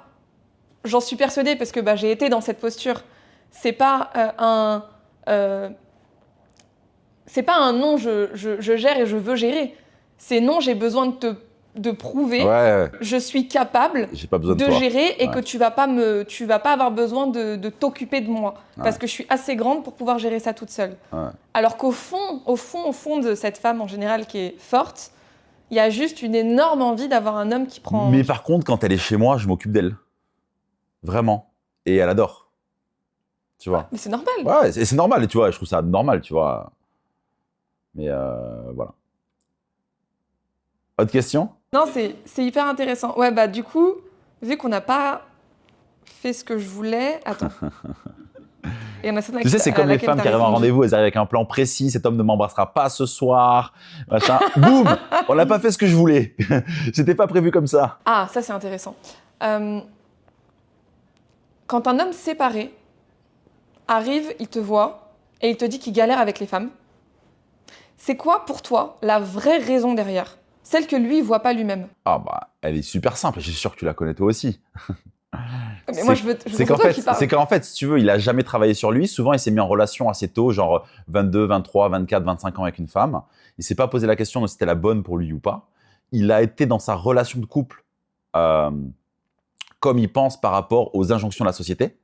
j'en suis persuadée, parce que j'ai été dans cette posture, c'est pas c'est pas un non, je gère et je veux gérer. C'est non, j'ai besoin de prouver, je suis capable j'ai pas besoin de gérer et ouais. que tu vas pas avoir besoin de t'occuper de moi. Ouais. Parce que je suis assez grande pour pouvoir gérer ça toute seule. Ouais. Alors qu'au fond de cette femme en général qui est forte, il y a juste une énorme envie d'avoir un homme qui prend... Mais par contre, quand elle est chez moi, je m'occupe d'elle. Vraiment. Et elle adore. Tu vois. Mais c'est normal. Ouais, c'est normal, tu vois. Je trouve ça normal, tu vois. Mais voilà. Autre question ? Non, c'est hyper intéressant. Ouais, du coup, vu qu'on n'a pas fait ce que je voulais... Attends. Et on a tu sais, c'est comme les femmes qui arrivent à un rendez-vous, elles arrivent avec un plan précis, cet homme ne m'embrassera pas ce soir, machin. Boum ! On n'a pas fait ce que je voulais. C'était pas prévu comme ça. Ah, ça c'est intéressant. Quand un homme séparé arrive, il te voit et il te dit qu'il galère avec les femmes, c'est quoi pour toi la vraie raison derrière ? Celle que lui, il voit pas lui-même. Ah elle est super simple, je suis sûr que tu la connais toi aussi. Mais moi, c'est qu'en fait, si tu veux, il a jamais travaillé sur lui. Souvent, il s'est mis en relation assez tôt, genre 22, 23, 24, 25 ans avec une femme. Il s'est pas posé la question de si c'était la bonne pour lui ou pas. Il a été dans sa relation de couple comme il pense par rapport aux injonctions de la société.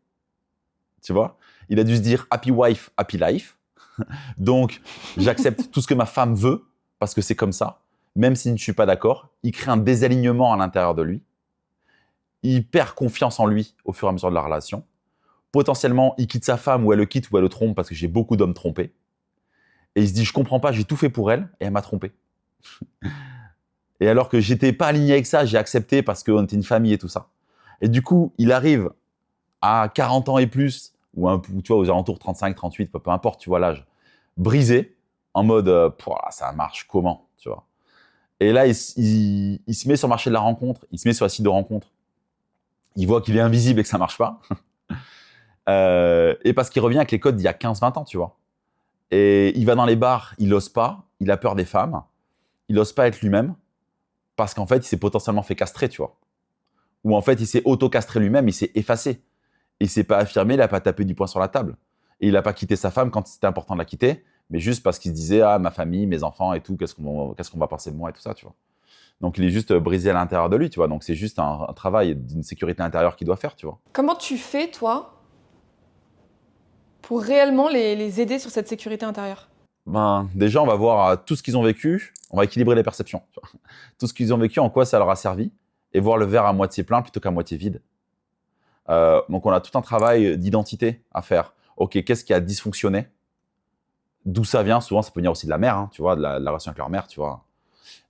Tu vois ? Il a dû se dire happy wife, happy life. Donc, j'accepte tout ce que ma femme veut parce que c'est comme ça. Même si je ne suis pas d'accord, il crée un désalignement à l'intérieur de lui. Il perd confiance en lui au fur et à mesure de la relation. Potentiellement, il quitte sa femme ou elle le quitte ou elle le trompe parce que j'ai beaucoup d'hommes trompés. Et il se dit, je comprends pas, j'ai tout fait pour elle et elle m'a trompé. Et alors que j'étais pas aligné avec ça, j'ai accepté parce qu'on était une famille et tout ça. Et du coup, il arrive à 40 ans et plus, ou tu vois, aux alentours de 35, 38, peu importe, tu vois l'âge, brisé, en mode, ça marche comment, tu vois. Et là, il se met sur le marché de la rencontre, il se met sur la site de rencontre. Il voit qu'il est invisible et que ça marche pas. Et parce qu'il revient avec les codes d'il y a 15-20 ans, tu vois. Et il va dans les bars, il n'ose pas, il a peur des femmes, il n'ose pas être lui-même, parce qu'en fait, il s'est potentiellement fait castrer, tu vois. Ou en fait, il s'est auto-castré lui-même, il s'est effacé. Il s'est pas affirmé, il n'a pas tapé du poing sur la table. Et il n'a pas quitté sa femme quand c'était important de la quitter, mais juste parce qu'il se disait, ma famille, mes enfants et tout, qu'est-ce qu'on va penser de moi et tout ça, tu vois. Donc, il est juste brisé à l'intérieur de lui, tu vois. Donc, c'est juste un travail d'une sécurité intérieure qu'il doit faire, tu vois. Comment tu fais, toi, pour réellement les aider sur cette sécurité intérieure ? Déjà, on va voir tout ce qu'ils ont vécu, on va équilibrer les perceptions. Tu vois. Tout ce qu'ils ont vécu, en quoi ça leur a servi, et voir le verre à moitié plein plutôt qu'à moitié vide. Donc, on a tout un travail d'identité à faire. OK, qu'est-ce qui a dysfonctionné ? D'où ça vient ? Souvent, ça peut venir aussi de la mère, hein, tu vois, de la relation avec leur mère, tu vois.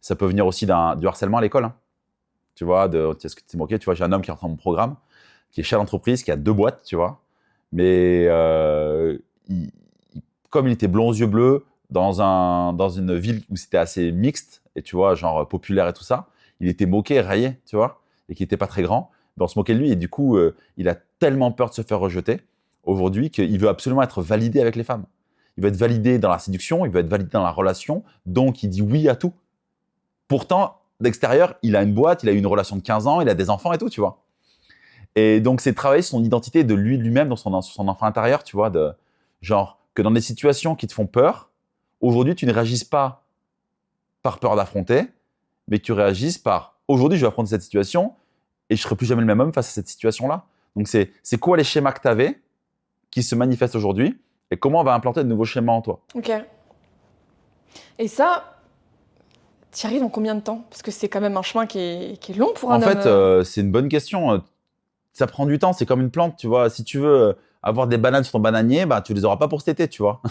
Ça peut venir aussi du harcèlement à l'école. Hein. Tu vois, est-ce que tu t'es moqué ? Tu vois, j'ai un homme qui rentre dans mon programme, qui est chef d'entreprise, qui a 2 boîtes, tu vois. Mais comme il était blond aux yeux bleus, dans une ville où c'était assez mixte, et tu vois, genre populaire et tout ça, il était moqué, raillé, tu vois, et qui n'était pas très grand. On se moquait de lui, et du coup, il a tellement peur de se faire rejeter aujourd'hui qu'il veut absolument être validé avec les femmes. il veut être validé dans la séduction, il veut être validé dans la relation, donc il dit oui à tout. Pourtant, d'extérieur, il a une boîte, il a eu une relation de 15 ans, il a des enfants et tout, tu vois. Et donc, c'est de travailler son identité de lui-même, dans son enfant intérieur, tu vois, de genre que dans des situations qui te font peur, aujourd'hui, tu ne réagisses pas par peur d'affronter, mais que tu réagisses par aujourd'hui, je vais affronter cette situation et je ne serai plus jamais le même homme face à cette situation-là. Donc, c'est quoi les schémas que tu avais qui se manifestent aujourd'hui et comment on va implanter de nouveaux schémas en toi. Ok. Et ça, tu y arrives en combien de temps? Parce que c'est quand même un chemin qui est long pour un En homme. fait, c'est une bonne question. Ça prend du temps, c'est comme une plante, tu vois. Si tu veux avoir des bananes sur ton bananier, bah, tu les auras pas pour cet été, tu vois.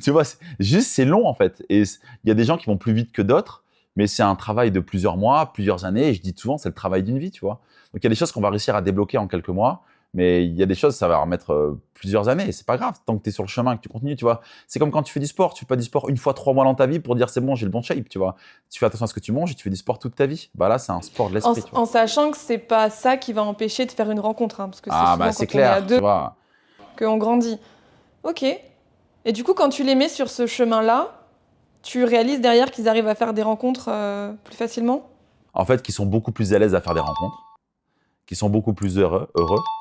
Tu vois, c'est long en fait. Et il y a des gens qui vont plus vite que d'autres, mais c'est un travail de plusieurs mois, plusieurs années. Et je dis souvent, c'est le travail d'une vie, tu vois. Donc il y a des choses qu'on va réussir à débloquer en quelques mois, mais il y a des choses, ça va remettre plusieurs années. Et c'est pas grave, tant que tu es sur le chemin, que tu continues, tu vois. C'est comme quand tu fais du sport. Tu fais pas du sport une fois 3 mois dans ta vie pour dire c'est bon, j'ai le bon shape, tu vois. Tu fais attention à ce que tu manges et tu fais du sport toute ta vie. Bah là, c'est un sport de l'esprit. En sachant que c'est pas ça qui va empêcher de faire une rencontre, hein, parce que c'est souvent bah c'est quand on est à clair, deux tu vois. qu'on grandit. Ok. Et du coup, quand tu les mets sur ce chemin-là, tu réalises derrière qu'ils arrivent à faire des rencontres plus facilement? En fait, qui sont beaucoup plus à l'aise à faire des rencontres, qui sont beaucoup plus heureux,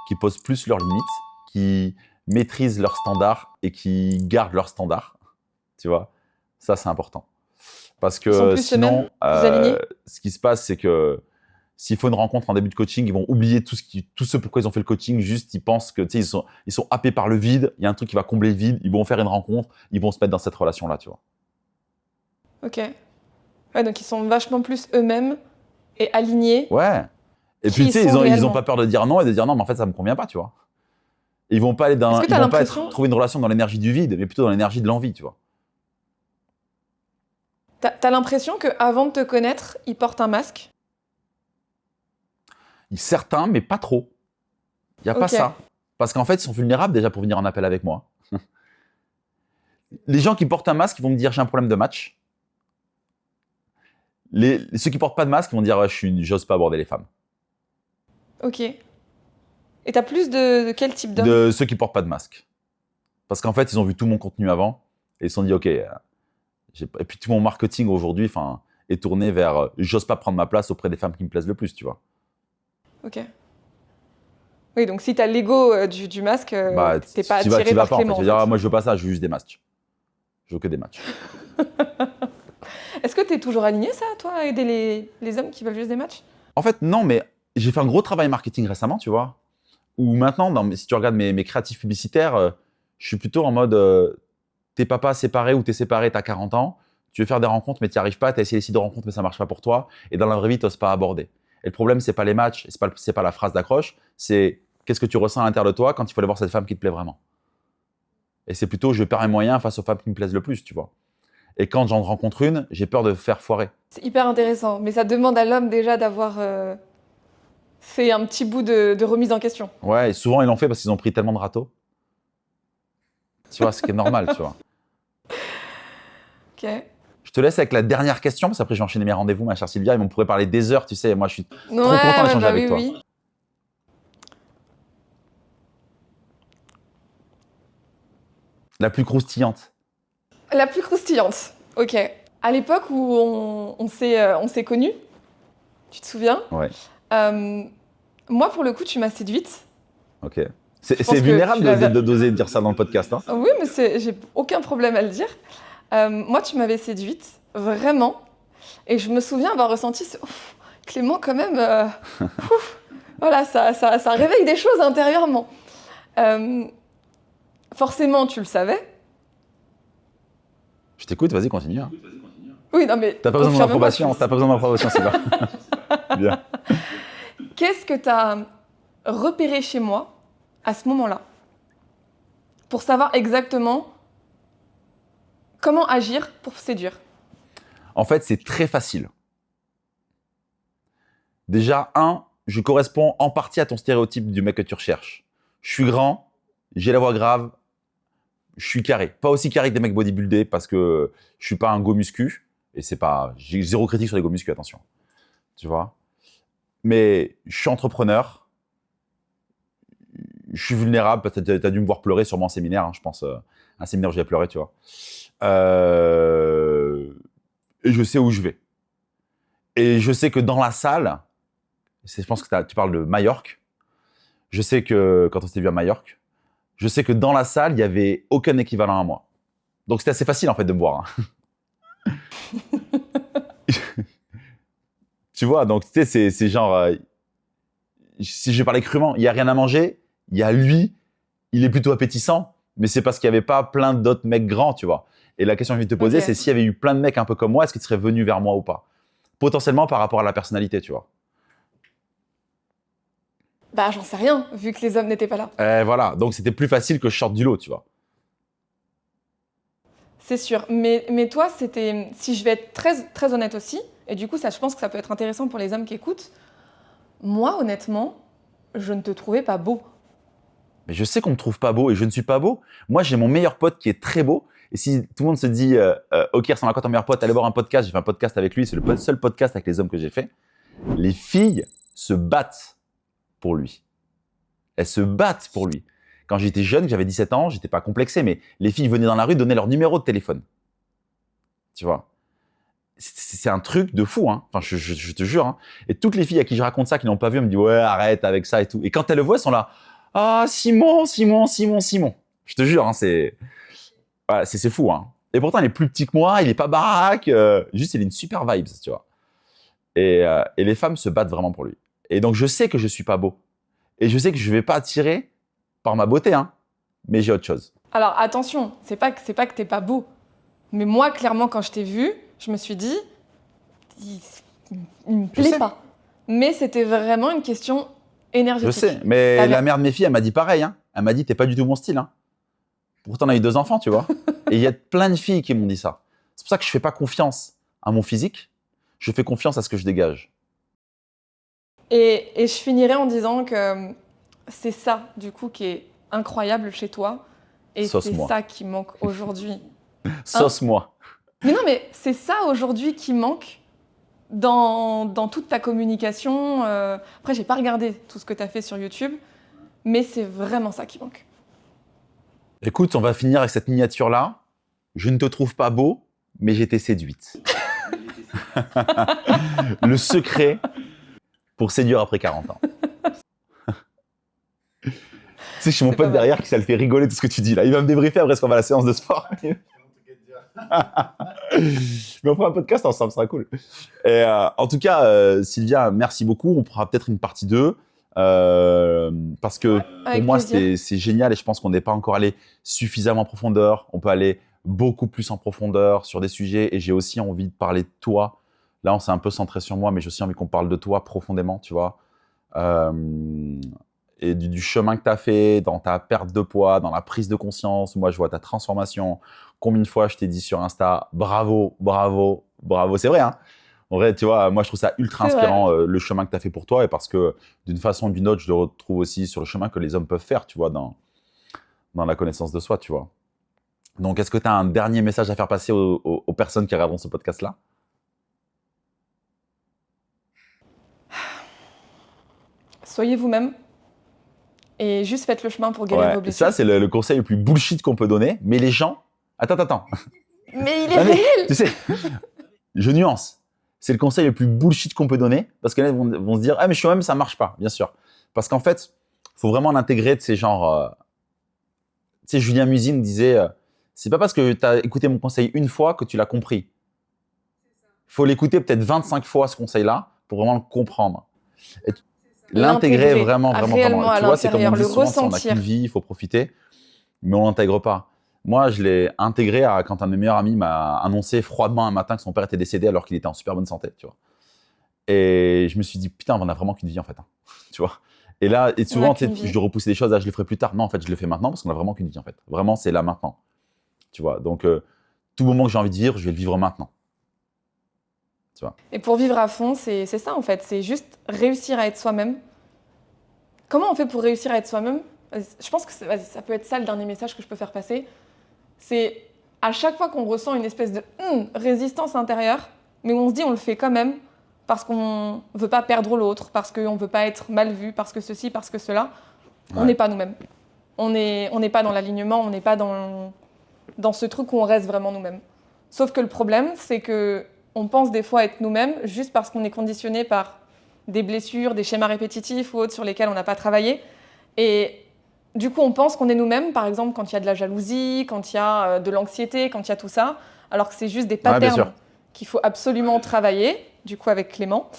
qui posent plus leurs limites, qui maîtrisent leurs standards et qui gardent leurs standards. Tu vois, ça c'est important. Parce Ils sont que plus sinon, eux-mêmes, plus alignés? ce qui se passe, c'est que s'il faut une rencontre en début de coaching, ils vont oublier tout ce pourquoi ils ont fait le coaching. Juste, ils pensent que ils sont happés par le vide. Il y a un truc qui va combler le vide. Ils vont faire une rencontre. Ils vont se mettre dans cette relation-là, tu vois. Ok. Ouais, donc ils sont vachement plus eux-mêmes et alignés. Ouais. Et puis, Qui tu sais, ils sont ils ont réellement. pas peur de dire non et de dire non, mais en fait, ça me convient pas, tu vois. Ils vont pas aller Est-ce que ils t'as vont pas l'impression, trouver une relation dans l'énergie du vide, mais plutôt dans l'énergie de l'envie, tu vois. t'as l'impression qu'avant de te connaître, ils portent un masque? Certains, mais pas trop. Il n'y a pas Ok. ça. Parce qu'en fait, ils sont vulnérables déjà pour venir en appel avec moi. Les gens qui portent un masque, ils vont me dire j'ai un problème de match. Ceux qui portent pas de masque, ils vont dire j'ose pas aborder les femmes. Ok. Et t'as plus de quel type d'homme? De ceux qui portent pas de masque. Parce qu'en fait, ils ont vu tout mon contenu avant et ils se sont dit ok. Et puis tout mon marketing aujourd'hui est tourné vers j'ose pas prendre ma place auprès des femmes qui me plaisent le plus, tu vois. Ok. Oui, donc si t'as l'ego du masque, t'es pas t'y vas attiré par pas, en fait. Clément. Tu vas dire moi je veux pas ça, je veux juste des matchs. Je veux que des matchs. Est-ce que t'es toujours aligné ça, toi, à aider les hommes qui veulent juste des matchs? En fait, non, mais j'ai fait un gros travail marketing récemment, tu vois. Où maintenant, si tu regardes mes créatifs publicitaires, je suis plutôt en mode t'es papa séparé ou t'es séparé, t'as 40 ans, tu veux faire des rencontres mais t'y arrives pas, t'as essayé les sites de rencontres mais ça marche pas pour toi, et dans la vraie vie, t'oses pas aborder. Et le problème, c'est pas les matchs, c'est pas la phrase d'accroche, c'est qu'est-ce que tu ressens à l'intérieur de toi quand il faut aller voir cette femme qui te plaît vraiment. Et c'est plutôt je perds mes moyens face aux femmes qui me plaisent le plus, tu vois. Et quand j'en rencontre une, j'ai peur de faire foirer. C'est hyper intéressant, mais ça demande à l'homme déjà d'avoir fait un petit bout de remise en question. Ouais, et souvent ils l'ont fait parce qu'ils ont pris tellement de râteaux. Tu vois, ce qui est normal, tu vois. Ok. Je te laisse avec la dernière question, parce qu'après je vais enchaîner mes rendez-vous, ma chère Sylvia, et on pourrait parler des heures, tu sais, moi je suis trop content d'échanger avec toi. Oui. La plus croustillante. La plus croustillante. Ok. À l'époque où on s'est connus, tu te souviens? Ouais, Moi, pour le coup, tu m'as séduite. ok. C'est pense que vulnérable tu l'avais- d'oser dire ça dans le podcast, hein. Oui, mais j'ai aucun problème à le dire. Moi, tu m'avais séduite, vraiment. Et je me souviens avoir ressenti ce... Ouf, Clément, quand même... ouf, voilà, ça réveille des choses intérieurement. Forcément, tu le savais. Je t'écoute, vas-y, continue. Hein. Oui, non, mais... T'as pas besoin de mon confirme-moi, approbation, t'as pas besoin de mon approbation, Sylvia. Bien. Qu'est-ce que tu as repéré chez moi à ce moment-là pour savoir exactement comment agir pour séduire? En fait, c'est très facile. Déjà, je corresponds en partie à ton stéréotype du mec que tu recherches. Je suis grand, j'ai la voix grave, je suis carré. Pas aussi carré que des mecs bodybuildés parce que je suis pas un go muscu. Et c'est pas... J'ai zéro critique sur les go muscu, attention. Tu vois. Mais je suis entrepreneur. je suis vulnérable. Tu as dû me voir pleurer sur mon séminaire, hein, je pense. Un séminaire où j'ai pleuré, tu vois. Et je sais où je vais. Et je sais que dans la salle, je pense que tu parles de Majorque. Je sais que, quand on s'était vu à Majorque, je sais que dans la salle, il n'y avait aucun équivalent à moi. Donc, c'était assez facile, en fait, de me voir. Hein. Tu vois, donc, tu sais, c'est genre... si je parlais crûment, il n'y a rien à manger. Il y a lui, il est plutôt appétissant. Mais c'est parce qu'il n'y avait pas plein d'autres mecs grands, tu vois. Et la question que je vais te poser, c'est s'il y avait eu plein de mecs un peu comme moi, est-ce qu'ils seraient venus vers moi ou pas? Potentiellement par rapport à la personnalité, tu vois. Bah, j'en sais rien, vu que les hommes n'étaient pas là. Voilà, donc c'était plus facile que je sorte du lot, tu vois. C'est sûr. Mais toi, c'était. Si je vais être très, très honnête aussi, et du coup, ça, je pense que ça peut être intéressant pour les hommes qui écoutent. Moi, honnêtement, je ne te trouvais pas beau. Mais je sais qu'on me trouve pas beau et je ne suis pas beau. Moi, j'ai mon meilleur pote qui est très beau. Et si tout le monde se dit, ok, ressemble à quoi ton meilleur pote? Allez voir un podcast. J'ai fait un podcast avec lui. C'est le seul podcast avec les hommes que j'ai fait. Les filles se battent pour lui. Elles se battent pour lui. Quand j'étais jeune, que j'avais 17 ans, j'étais pas complexé, mais les filles venaient dans la rue donner leur numéro de téléphone. Tu vois? C'est un truc de fou, hein. Enfin, je te jure, hein. Et toutes les filles à qui je raconte ça, qui n'ont pas vu, elles me disent, ouais, arrête avec ça et tout. Et quand elles le voient, elles sont là, ah, Simon. Je te jure, hein, voilà, c'est fou, hein. Et pourtant, il est plus petit que moi, il est pas baraque, juste, il a une super vibe, tu vois. Et les femmes se battent vraiment pour lui. Et donc, je sais que je suis pas beau. Et je sais que je vais pas attirer par ma beauté, hein. Mais j'ai autre chose. Alors attention, c'est pas que t'es pas beau. Mais moi, clairement, quand je t'ai vu, je me suis dit, il me plaît pas. Mais c'était vraiment une question énergétique. Je sais, mais la mère de mes filles, elle m'a dit pareil, hein. Elle m'a dit, t'es pas du tout mon style, hein. Pourtant, on a eu 2 enfants, tu vois. Et il y a plein de filles qui m'ont dit ça. C'est pour ça que je fais pas confiance à mon physique. Je fais confiance à ce que je dégage. Et je finirai en disant que c'est ça, du coup, qui est incroyable chez toi. Et c'est ça qui manque aujourd'hui. Sauce-moi. Mais non, mais c'est ça aujourd'hui qui manque dans toute ta communication. Après, j'ai pas regardé tout ce que tu as fait sur YouTube, mais c'est vraiment ça qui manque. Écoute, on va finir avec cette miniature-là. Je ne te trouve pas beau, mais j'étais séduite. Le secret pour séduire après 40 ans. Tu sais, je suis mon pote derrière qui ça le fait rigoler tout ce que tu dis là. Il va me débriefer après ce qu'on va à la séance de sport. Mais on fera un podcast ensemble, ça sera cool. Et, en tout cas, Sylvia, merci beaucoup. On fera peut-être une partie 2. Parce que pour moi, c'est génial et je pense qu'on n'est pas encore allé suffisamment en profondeur. On peut aller beaucoup plus en profondeur sur des sujets et j'ai aussi envie de parler de toi. Là, on s'est un peu centré sur moi, mais j'ai aussi envie qu'on parle de toi profondément, tu vois. Et du chemin que tu as fait, dans ta perte de poids, dans la prise de conscience. Moi, je vois ta transformation. Combien de fois je t'ai dit sur Insta, bravo, bravo, bravo. C'est vrai, hein. En vrai, tu vois, moi, je trouve ça ultra inspirant, le chemin que tu as fait pour toi. Et parce que d'une façon ou d'une autre, je le retrouve aussi sur le chemin que les hommes peuvent faire, tu vois, dans la connaissance de soi, tu vois. Donc, est-ce que tu as un dernier message à faire passer aux personnes qui regarderont ce podcast-là? Soyez vous-même et juste faites le chemin pour guérir vos blessures. Ça, c'est le conseil le plus bullshit qu'on peut donner. Mais les gens... Attends. Mais il est réel. Tu sais, je nuance. C'est le conseil le plus bullshit qu'on peut donner parce que là, ils vont se dire « Ah, mais je suis moi-même, ça marche pas. » Bien sûr. Parce qu'en fait, il faut vraiment l'intégrer de ces genres... Tu sais, Julien Musi me disait c'est pas parce que tu as écouté mon conseil une fois que tu l'as compris. Il faut l'écouter peut-être 25 fois, ce conseil-là, pour vraiment le comprendre. Et l'intégrer vraiment. Tu vois, c'est comme on dit souvent, on n'a qu'une vie, il faut profiter, mais on l'intègre pas. Moi, je l'ai intégré quand un de mes meilleurs amis m'a annoncé froidement un matin que son père était décédé alors qu'il était en super bonne santé, tu vois. Et je me suis dit, putain, on n'a vraiment qu'une vie, en fait. Hein, tu vois. Et là, et souvent, je dois repousser des choses, je les ferai plus tard. Non, en fait, je le fais maintenant parce qu'on n'a vraiment qu'une vie, en fait. Vraiment, c'est là, maintenant. Tu vois. Donc, tout moment que j'ai envie de vivre, je vais le vivre maintenant. Tu vois. Et pour vivre à fond, c'est ça, en fait. C'est juste réussir à être soi-même. Comment on fait pour réussir à être soi-même? Je pense que ça peut être ça le dernier message que je peux faire passer. C'est à chaque fois qu'on ressent une espèce de résistance intérieure, mais on se dit on le fait quand même parce qu'on ne veut pas perdre l'autre, parce qu'on ne veut pas être mal vu, parce que ceci, parce que cela. On n'est pas nous-mêmes. On n'est pas dans l'alignement, on n'est pas dans ce truc où on reste vraiment nous-mêmes. Sauf que le problème, c'est qu'on pense des fois être nous-mêmes juste parce qu'on est conditionné par des blessures, des schémas répétitifs ou autres sur lesquels on n'a pas travaillé. Et du coup, on pense qu'on est nous-mêmes, par exemple, quand il y a de la jalousie, quand il y a de l'anxiété, quand il y a tout ça, alors que c'est juste des patterns qu'il faut absolument travailler, du coup avec Clément.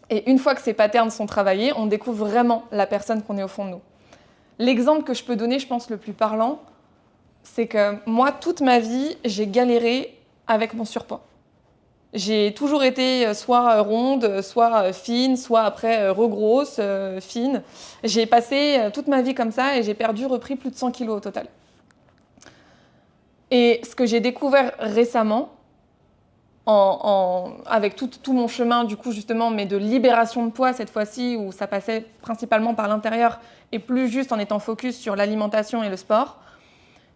Et une fois que ces patterns sont travaillés, on découvre vraiment la personne qu'on est au fond de nous. L'exemple que je peux donner, je pense, le plus parlant, c'est que moi, toute ma vie, j'ai galéré avec mon surpoids. J'ai toujours été soit ronde, soit fine, soit après regrosse, fine. J'ai passé toute ma vie comme ça et j'ai repris plus de 100 kilos au total. Et ce que j'ai découvert récemment, avec tout mon chemin, du coup, justement, mais de libération de poids cette fois-ci, où ça passait principalement par l'intérieur et plus juste en étant focus sur l'alimentation et le sport,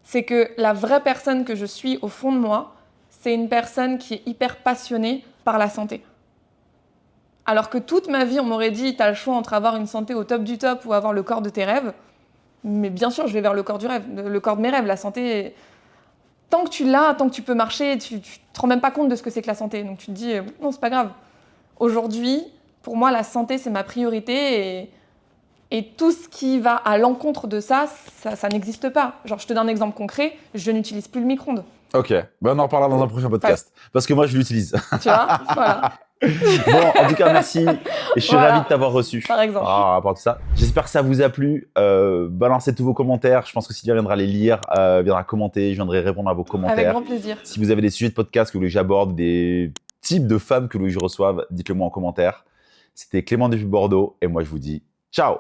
c'est que la vraie personne que je suis au fond de moi, c'est une personne qui est hyper passionnée par la santé. Alors que toute ma vie, on m'aurait dit, tu as le choix entre avoir une santé au top du top ou avoir le corps de tes rêves. Mais bien sûr, je vais vers le corps du rêve, le corps de mes rêves. La santé, tant que tu l'as, tant que tu peux marcher, tu te rends même pas compte de ce que c'est que la santé. Donc tu te dis, non, c'est pas grave. Aujourd'hui, pour moi, la santé, c'est ma priorité et tout ce qui va à l'encontre de ça n'existe pas. Genre, je te donne un exemple concret, je n'utilise plus le micro-ondes. Ok, on en reparlera dans un prochain podcast. Parce que moi, je l'utilise. Tu vois, voilà. Bon, en tout cas, merci. Et je suis ravi de t'avoir reçu. Par exemple. À rapport à tout ça. J'espère que ça vous a plu. Balancez tous vos commentaires. Je pense que Sylvia viendra les lire, viendra commenter. Je viendrai répondre à vos commentaires. Avec grand plaisir. Si vous avez des sujets de podcast que vous voulez que j'aborde, des types de femmes que vous voulez que je reçoive, dites-le moi en commentaire. C'était Clément depuis Bordeaux et moi, je vous dis ciao.